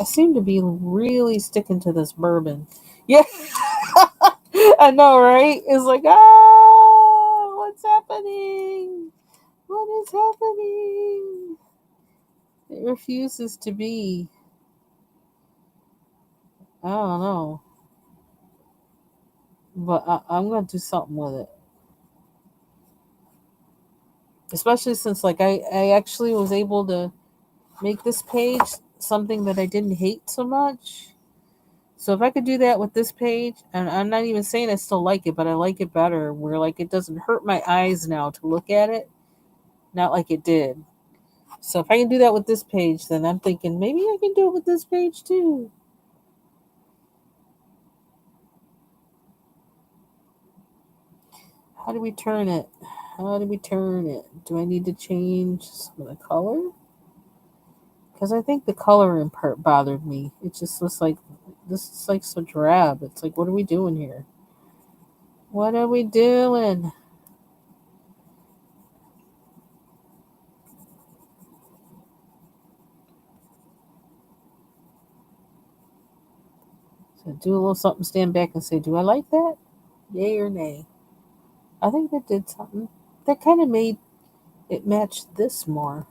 I seem to be really sticking to this bourbon. Yeah. I know, right? It's like, what's happening? What is happening? It refuses to be. I don't know. But I'm going to do something with it. Especially since, like, I actually was able to make this page something that I didn't hate so much. So if I could do that with this page, and I'm not even saying I still like it, but I like it better, where, like, it doesn't hurt my eyes now to look at it. Not like it did. So if I can do that with this page, then I'm thinking maybe I can do it with this page too. How do we turn it? How do we turn it? Do I need to change some of the color? Because I think the coloring part bothered me. It just looks like, this is like so drab. It's like, what are we doing here? What are we doing? So do a little something, stand back and say, do I like that? Yay or nay? I think that did something. That kind of made it match this more,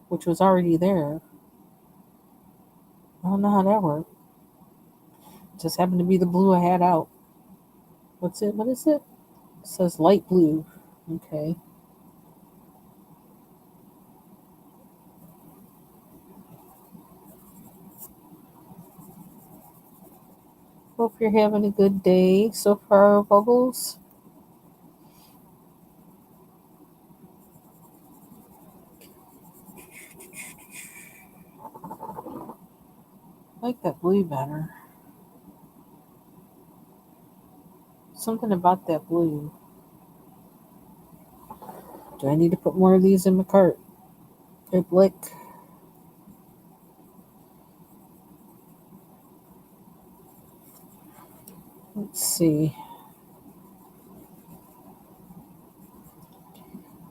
which was already there. I don't know how that worked. Just happened to be the blue I had out. What's it? What is it? It says light blue. Okay. Hope you're having a good day so far, Bubbles. I like that blue better. Something about that blue. Do I need to put more of these in my cart? Good blick. Let's see.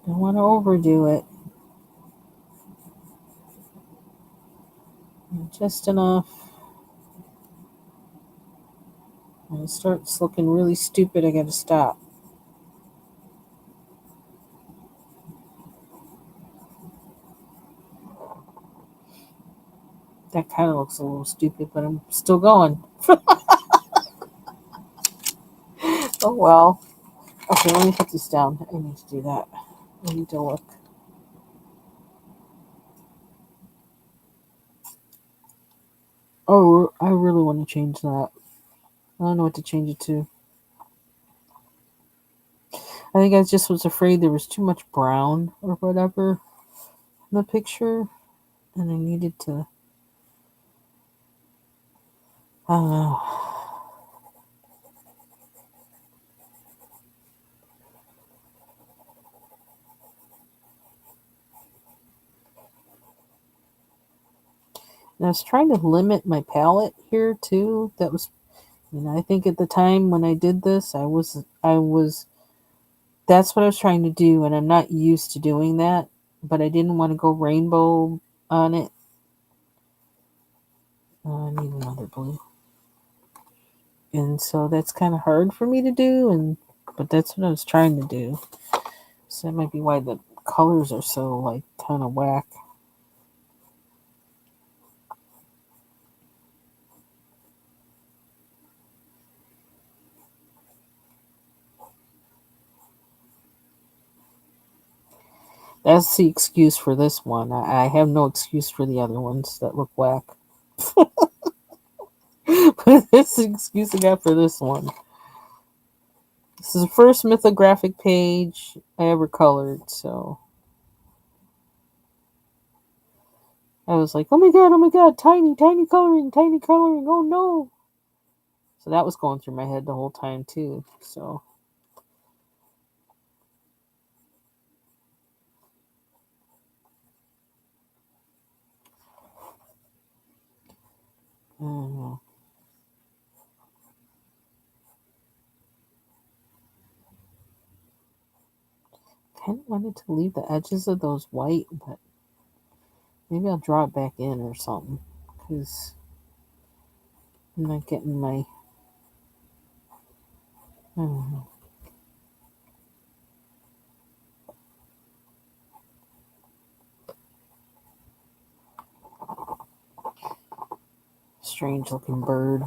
Don't want to overdo it. Just enough. When it starts looking really stupid, I gotta stop. That kind of looks a little stupid, but I'm still going. Oh well. Okay, let me put this down. I need to do that. I need to look. Oh, I really want to change that. I don't know what to change it to. I think I just was afraid there was too much brown or whatever in the picture, and I needed to. I don't know. And I was trying to limit my palette here too. That was, I think at the time when I did this, I was. That's what I was trying to do, and I'm not used to doing that. But I didn't want to go rainbow on it. I need another blue. And so that's kind of hard for me to do, but that's what I was trying to do. So that might be why the colors are so like kind of whack. That's the excuse for this one. I have no excuse for the other ones that look whack. But that's the excuse I got for this one. This is the first mythographic page I ever colored, so I was like, oh my god, tiny, tiny coloring, oh no. So that was going through my head the whole time too. So kind of wanted to leave the edges of those white, but maybe I'll draw it back in or something. Because I'm not getting my... I don't know. Strange looking bird.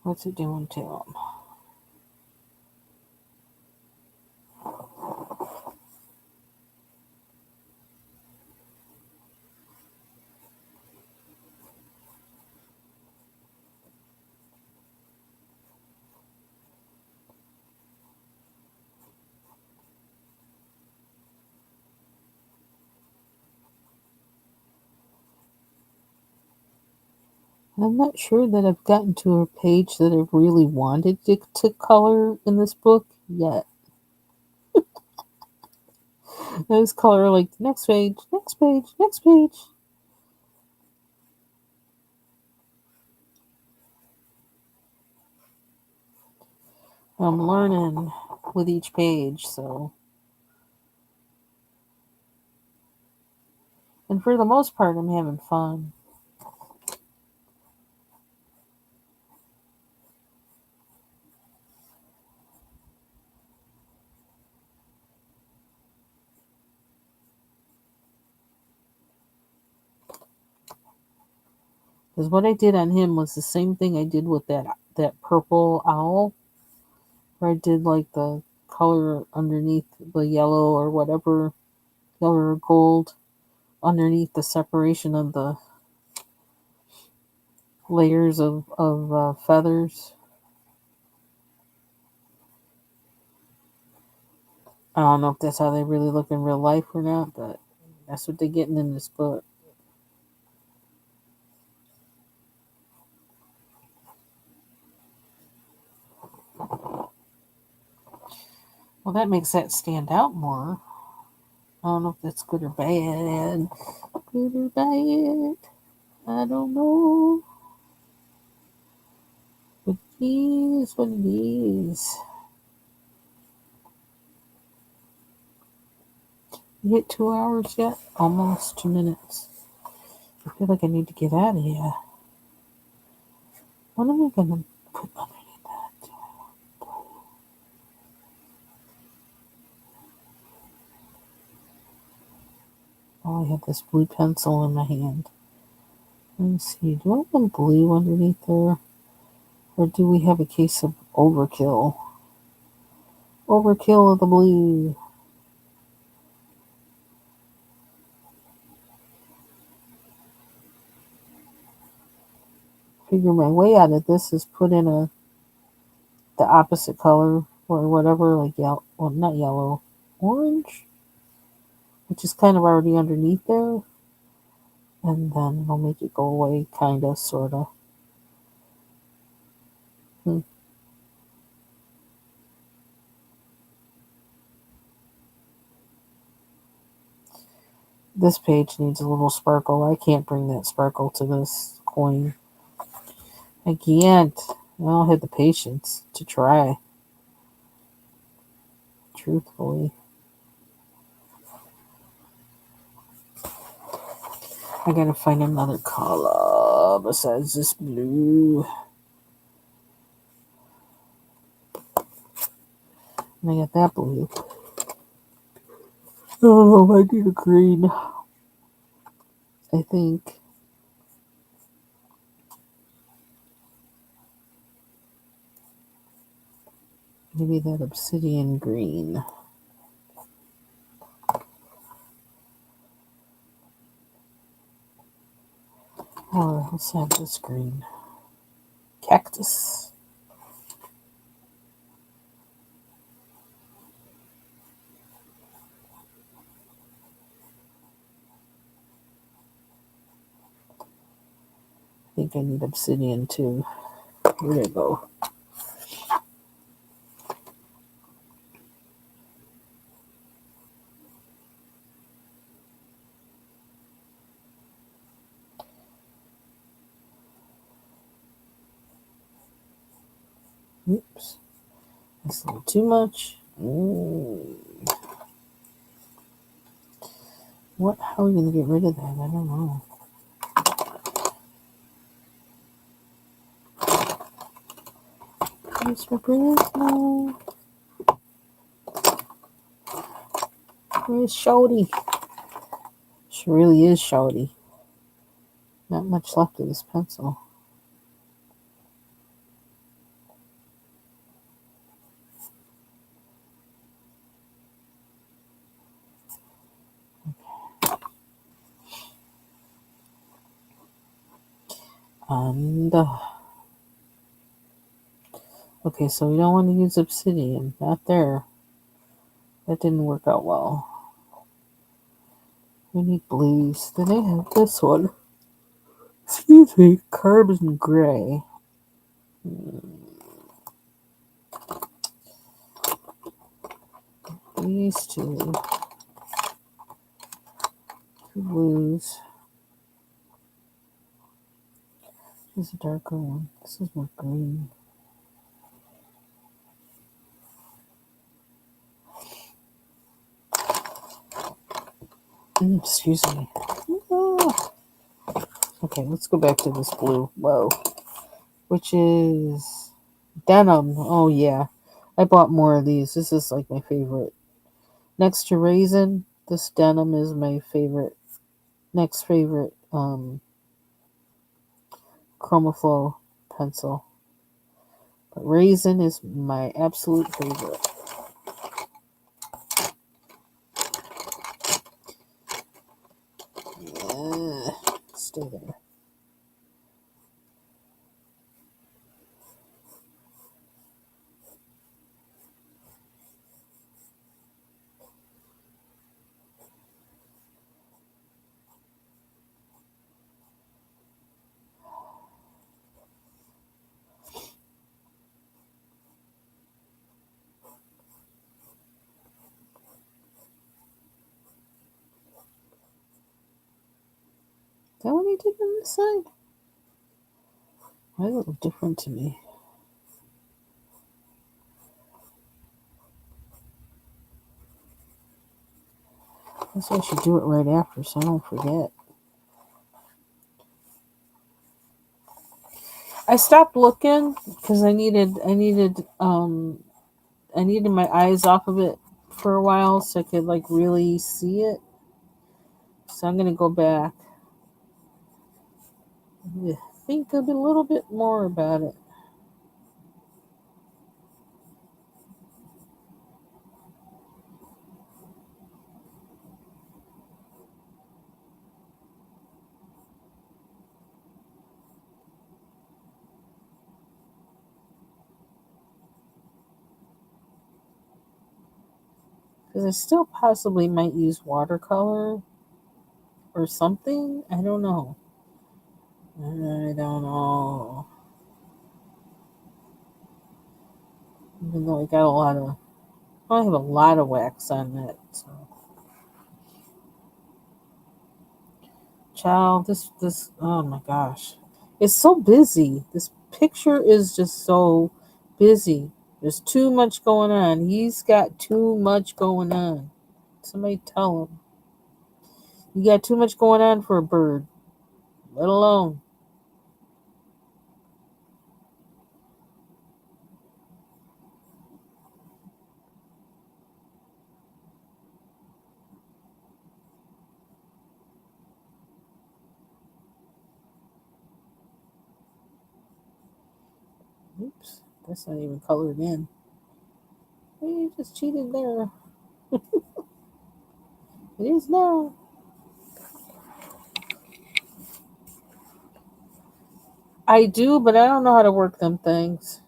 What's it doing to him? I'm not sure that I've gotten to a page that I've really wanted to color in this book yet. I just color like next page, next page, next page. I'm learning with each page, so. And for the most part, I'm having fun. Because what I did on him was the same thing I did with that purple owl, where I did like the color underneath the yellow or whatever, yellow or gold, underneath the separation of the layers of feathers. I don't know if that's how they really look in real life or not, but that's what they're getting in this book. Well, that makes that stand out more. I don't know if that's good or bad. Good or bad. I don't know. But it is what it is. You hit 2 hours yet? Almost 2 minutes. I feel like I need to get out of here. What am I going to put underneath that? Oh, I have this blue pencil in my hand. Let me see. Do I want blue underneath there? Or do we have a case of overkill? Overkill of the blue. Figure my way out of this is put in the opposite color or whatever, like yellow. Well, not yellow, orange, which is kind of already underneath there, and then it'll make it go away, kind of, sort of. This page needs a little sparkle. I can't bring that sparkle to this coin. I can't. I don't have the patience to try. Truthfully. I gotta find another color besides this blue. And I got that blue. Oh, I need a green. I think. Maybe that obsidian green. Or let's have this green. Cactus. think I need obsidian too. Where'd it go? Oops. That's a little too much. What? How are we going to get rid of that? I don't know. Where's my brand? No. Where's Shody? She really is Shody. Not much left of this pencil. And okay, so we don't want to use obsidian. Not there. That didn't work out well. We need blues. Then I have this one. Excuse me, carbon gray. These two blues. This is a darker one. This is more green. Excuse me. Ah. Okay, let's go back to this blue. Whoa. Which is denim. Oh, yeah. I bought more of these. This is like my favorite. Next to raisin, this denim is my favorite. Next favorite Chromaflow pencil. But raisin is my absolute favorite. Yeah, stay there. Is that what he did on this side? Why a little different to me? I guess I should do it right after so I don't forget. I stopped looking because I needed my eyes off of it for a while so I could like really see it. So I'm gonna go back. Think a little bit more about it. Because I still possibly might use watercolor or something. I don't know. I don't know. Even though I got a lot of, I have a lot of wax on that. So. Child, this, oh my gosh. It's so busy. This picture is just so busy. There's too much going on. He's got too much going on. Somebody tell him. You got too much going on for a bird. Let alone. Oops, that's not even colored in. You just cheated there. It is now. I do, but I don't know how to work them things.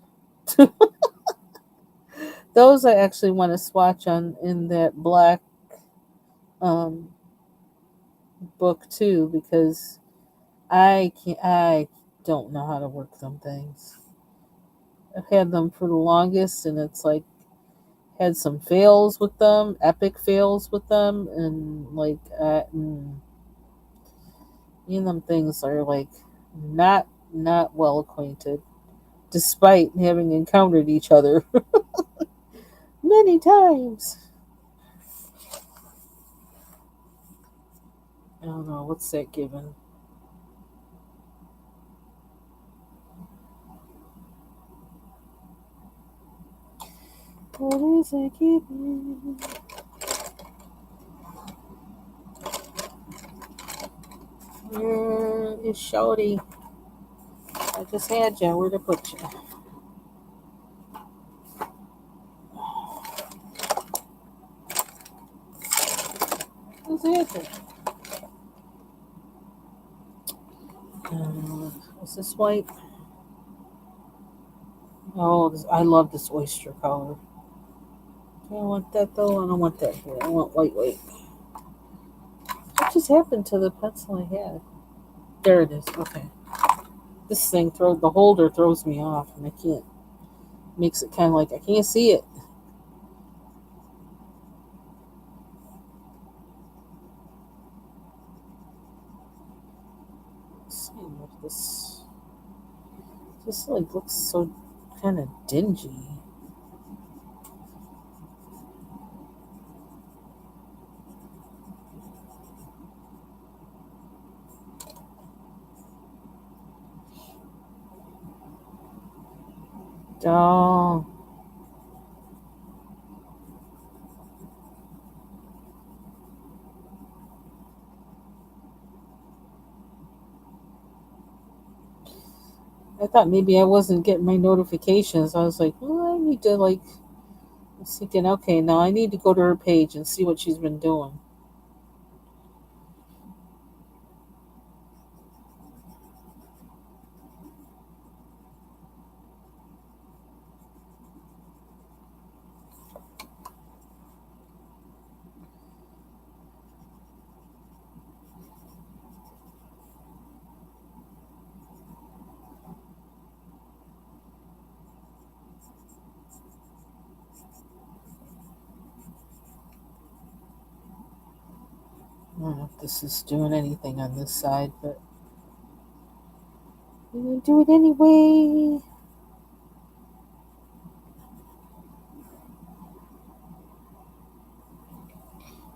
Those I actually want to swatch on in that black um, book too because I can't. don't know how to work them things. I've had them for the longest, and it's like had some fails with them, epic fails with them, and me and them things are like not well acquainted, despite having encountered each other many times. I don't know what's that given. What is it given? Where is Shorty? I just had you. Where'd I put you? Who's it? What's this white? Oh, I love this oyster color. Do I want that though? I don't want that here. I want white. What just happened to the pencil I had? There it is. Okay. This thing the holder throws me off, and I can't. Makes it kind of like I can't see it. Let's see what this. This like looks so kind of dingy. Oh, I thought maybe I wasn't getting my notifications. I was like, well, I need to like. I was thinking, okay, now I need to go to her page and see what she's been doing. I don't know if this is doing anything on this side, but I'm gonna do it anyway.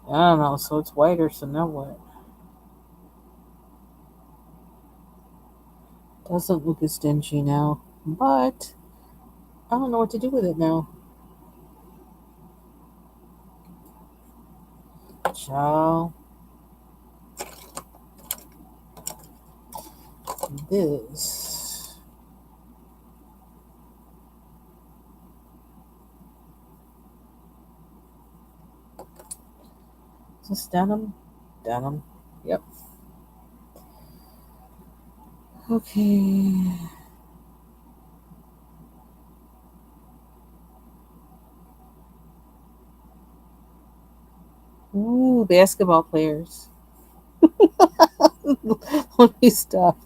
I don't know, so it's whiter, so now what? Doesn't look as dingy now, but I don't know what to do with it now. Ciao. This. Is this denim? Denim. Yep. Okay. Ooh, basketball players. Let me stop.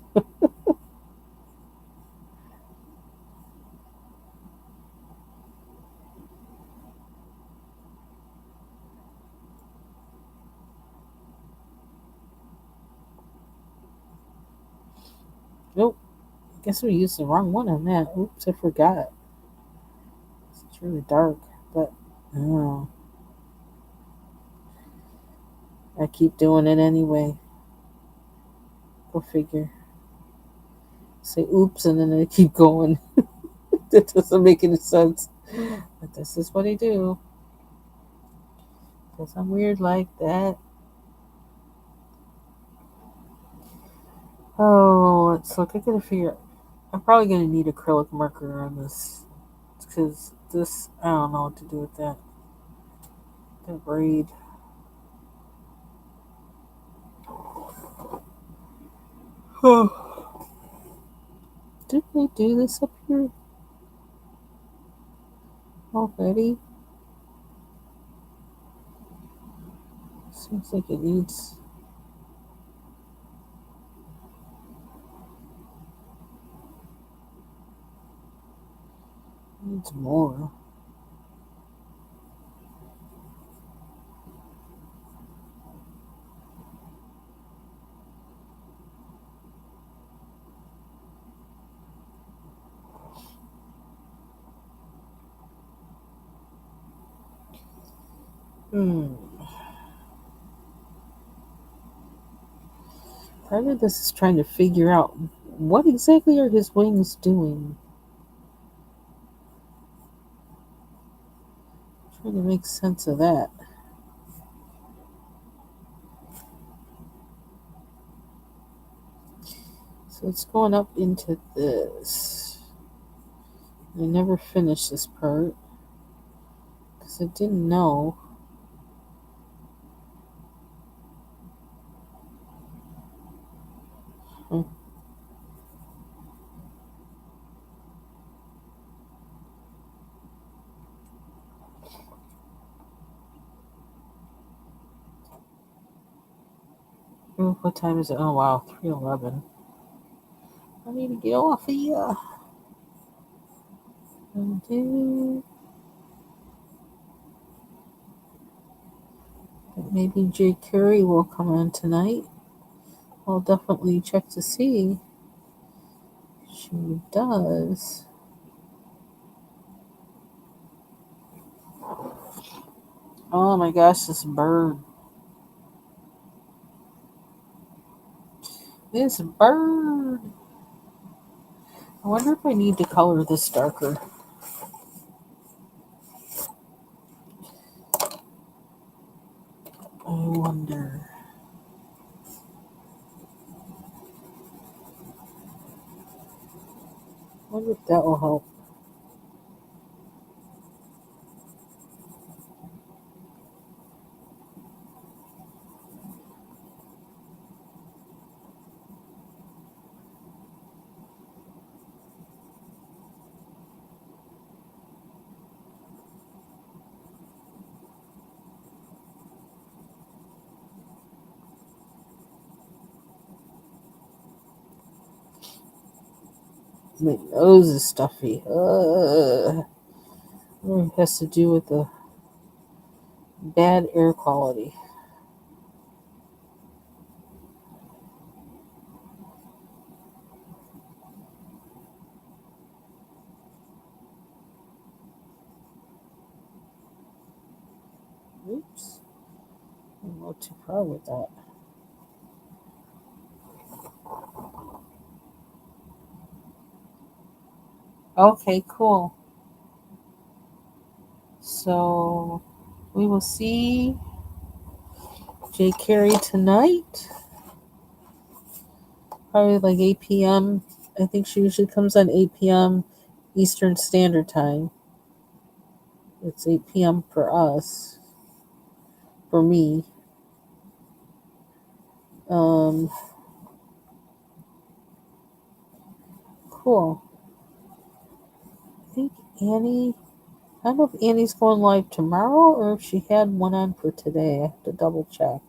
Nope. Guess we used the wrong one on that. Oops, I forgot. It's really dark, but oh, I keep doing it anyway. Go figure. Say oops, and then I keep going. That doesn't make any sense. But this is what I do. Because I'm weird like that. Oh, let's look. I gotta figure. I'm probably gonna need acrylic marker on this. Because this, I don't know what to do with that. The braid. Oh. Did they do this up here already? Seems like it needs. It's more. Hmm. Part of this is trying to figure out what exactly are his wings doing. Trying to make sense of that. So it's going up into this. I never finished this part because I didn't know. Hmm. Oh, what time is it? Oh wow, 3:11. I need to get off of here. Maybe Jay Carey will come on tonight. I'll definitely check to see. She does. Oh my gosh, this bird. This bird. I wonder if I need to color this darker. I wonder. I wonder if that will help. My nose is stuffy. It has to do with the bad air quality. Oops. I'm not too proud with that. Okay, cool. So we will see Jay Carey tonight. Probably like 8 p.m. I think she usually comes on 8 p.m. Eastern Standard Time. It's 8 p.m. for us. For me. Um, cool. I think Annie. I don't know if Annie's going live tomorrow or if she had one on for today. I have to double check.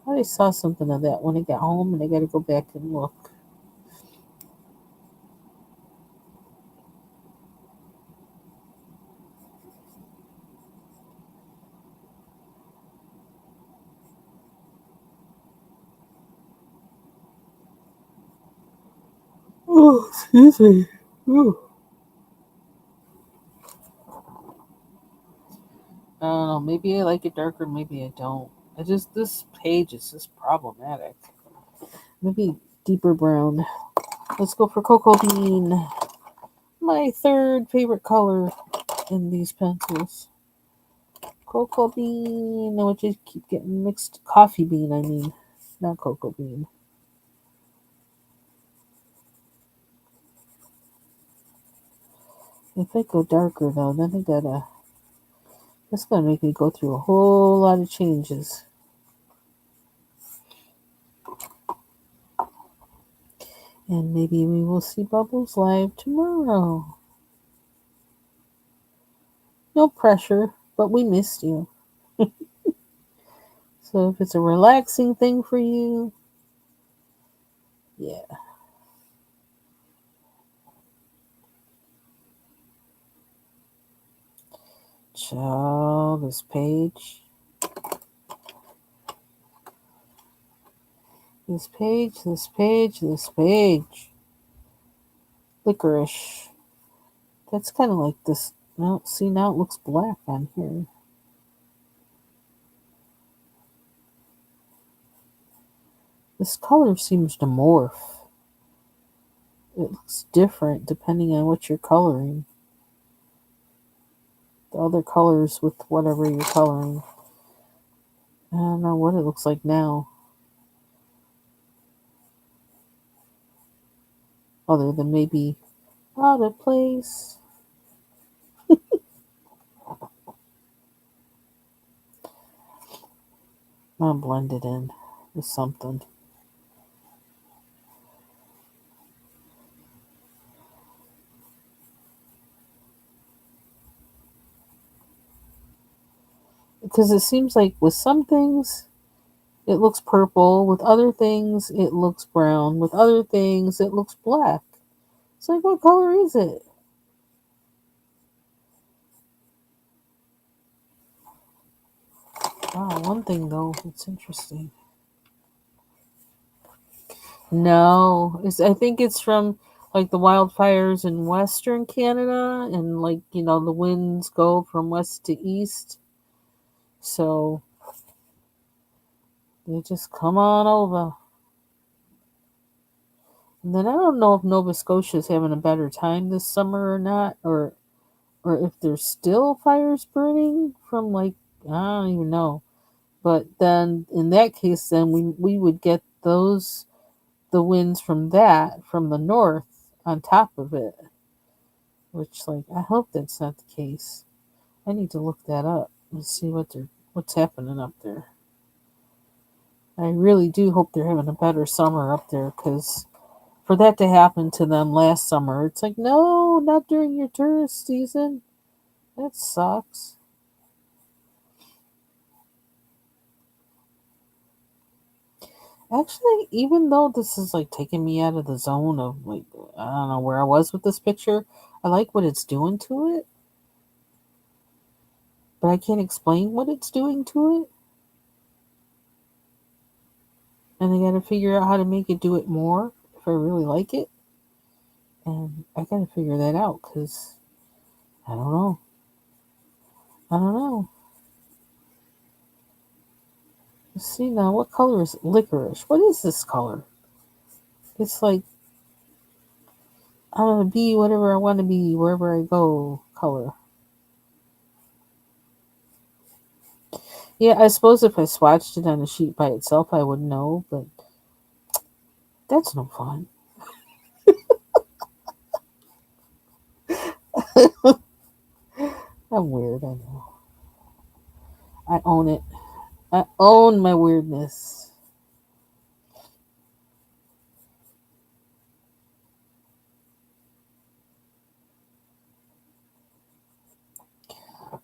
I already saw something of that when I got home and I got to go back and look. Oh, excuse me. Ooh. I don't know. Maybe I like it darker, maybe I don't. This page is just problematic. Maybe deeper brown. Let's go for cocoa bean. My third favorite color in these pencils. Cocoa bean. No, I just keep getting mixed. Coffee bean, I mean. Not cocoa bean. If I go darker though, then I gotta. That's gonna make me go through a whole lot of changes. And maybe we will see Bubbles live tomorrow. No pressure, but we missed you. So if it's a relaxing thing for you, yeah. Oh, this page. This page, this page, this page. Licorice. That's kind of like this. No, see, now it looks black on here. This color seems to morph. It looks different depending on what you're coloring. The other colors with whatever you're coloring. I don't know what it looks like now. Other than maybe out of place. I'll blend it in with something. Because it seems like with some things, it looks purple. With other things, it looks brown. With other things, it looks black. It's like, what color is it? Wow, one thing though, it's interesting. No, I think it's from like the wildfires in Western Canada, and like the winds go from west to east, so they just come on over. And then I don't know if Nova Scotia is having a better time this summer or not, or if there's still fires burning from like I don't even know. But then in that case, then we would get the winds from the north on top of it. Which like I hope that's not the case. I need to look that up and see what's happening up there. I really do hope they're having a better summer up there, because for that to happen to them last summer, it's like no, not during your tourist season. That sucks. Actually, even though this is like taking me out of the zone of like I don't know where I was with this picture, I like what it's doing to it, but I can't explain what it's doing to it, and I got to figure out how to make it do it more if I really like it, and I got to figure that out because I don't know. I don't know. Let's see now. What color is licorice? What is this color? It's like I'm gonna be whatever I want to be wherever I go. Color. Yeah, I suppose if I swatched it on a sheet by itself, I would know, but that's no fun. I'm weird, I know. I own it. I own my weirdness.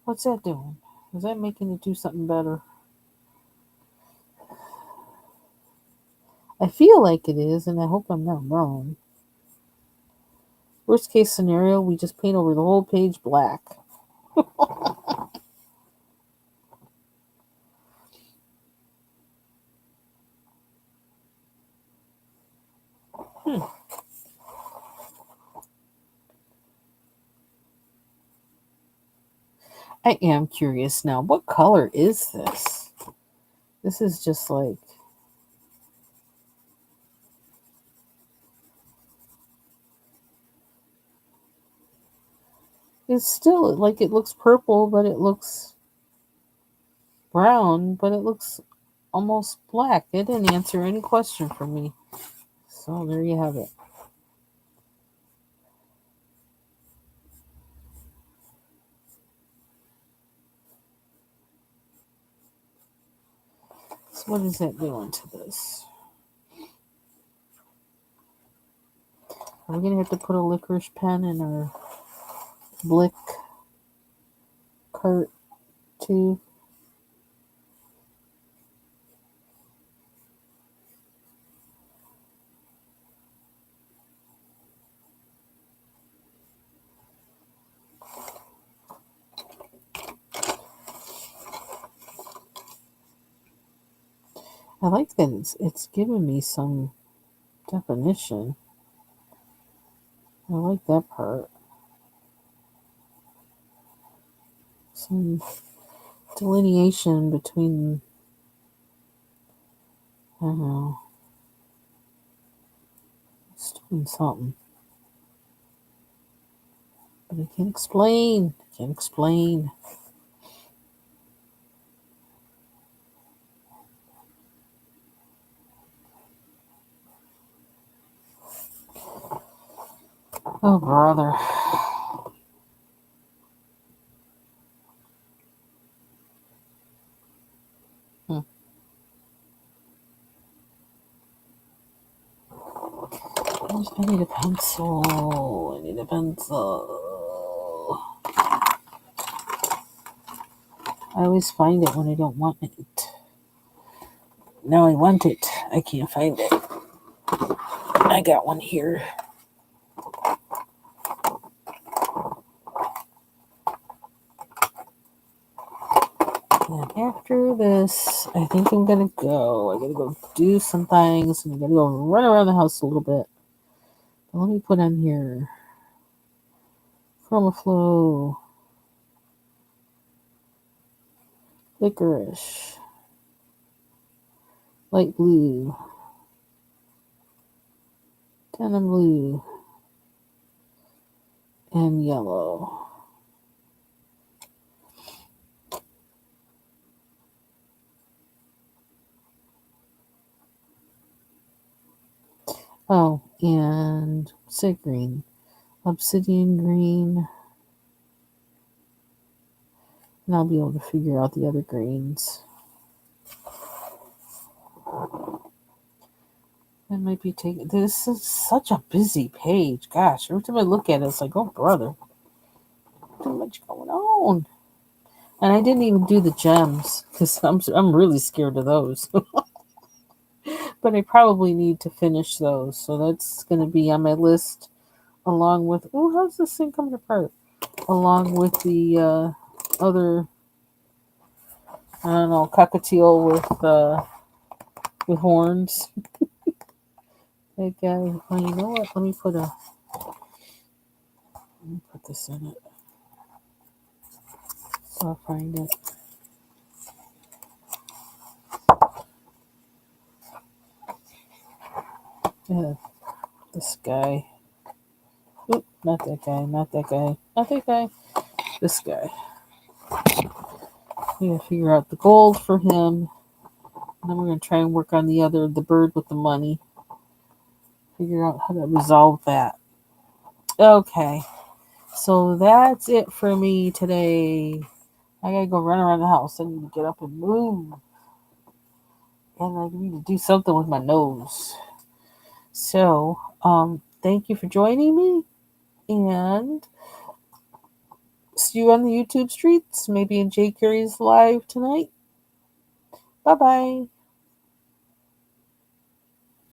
What's that doing? Is that making it do something better? I feel like it is, and I hope I'm not wrong. Worst case scenario, we just paint over the whole page black. Hmm. I am curious now. What color is this? This is just like it's still like it looks purple, but it looks brown, but it looks almost black. It didn't answer any question for me. So there you have it. So what is that doing to this? Are we gonna have to put a licorice pen in our blick cart too? I like that it's giving me some definition. I like that part. Some delineation between, I don't know, it's doing something. But I can't explain. I can't explain. Oh, brother. Hmm. I need a pencil. I need a pencil. I always find it when I don't want it. Now I want it. I can't find it. I got one here. And after this, I think I'm gonna go. I gotta go do some things, and I gotta go run around the house a little bit. But let me put on here Chroma Flow, Licorice, Light Blue, Denim Blue, and Yellow. Oh, and Sig Green, Obsidian Green, and I'll be able to figure out the other greens. I might be taking. This is such a busy page. Gosh, every time I look at it, it's like, oh brother, too much going on. And I didn't even do the gems because I'm really scared of those. But I probably need to finish those, so that's going to be on my list along with. Oh, how's this thing coming apart? Along with the other, I don't know, cockatiel with horns. That guy. Oh, you know what? Let me put this in it. So I'll find it. Yeah, this guy. Oop, not that guy. Not that guy. Not that guy. This guy. We gotta figure out the gold for him. And then we're gonna try and work on the bird with the money. Figure out how to resolve that. Okay. So that's it for me today. I gotta go run around the house. I need to get up and move. And I need to do something with my nose. So, thank you for joining me. And see you on the YouTube streets. Maybe in Jay Curry's live tonight. Bye bye.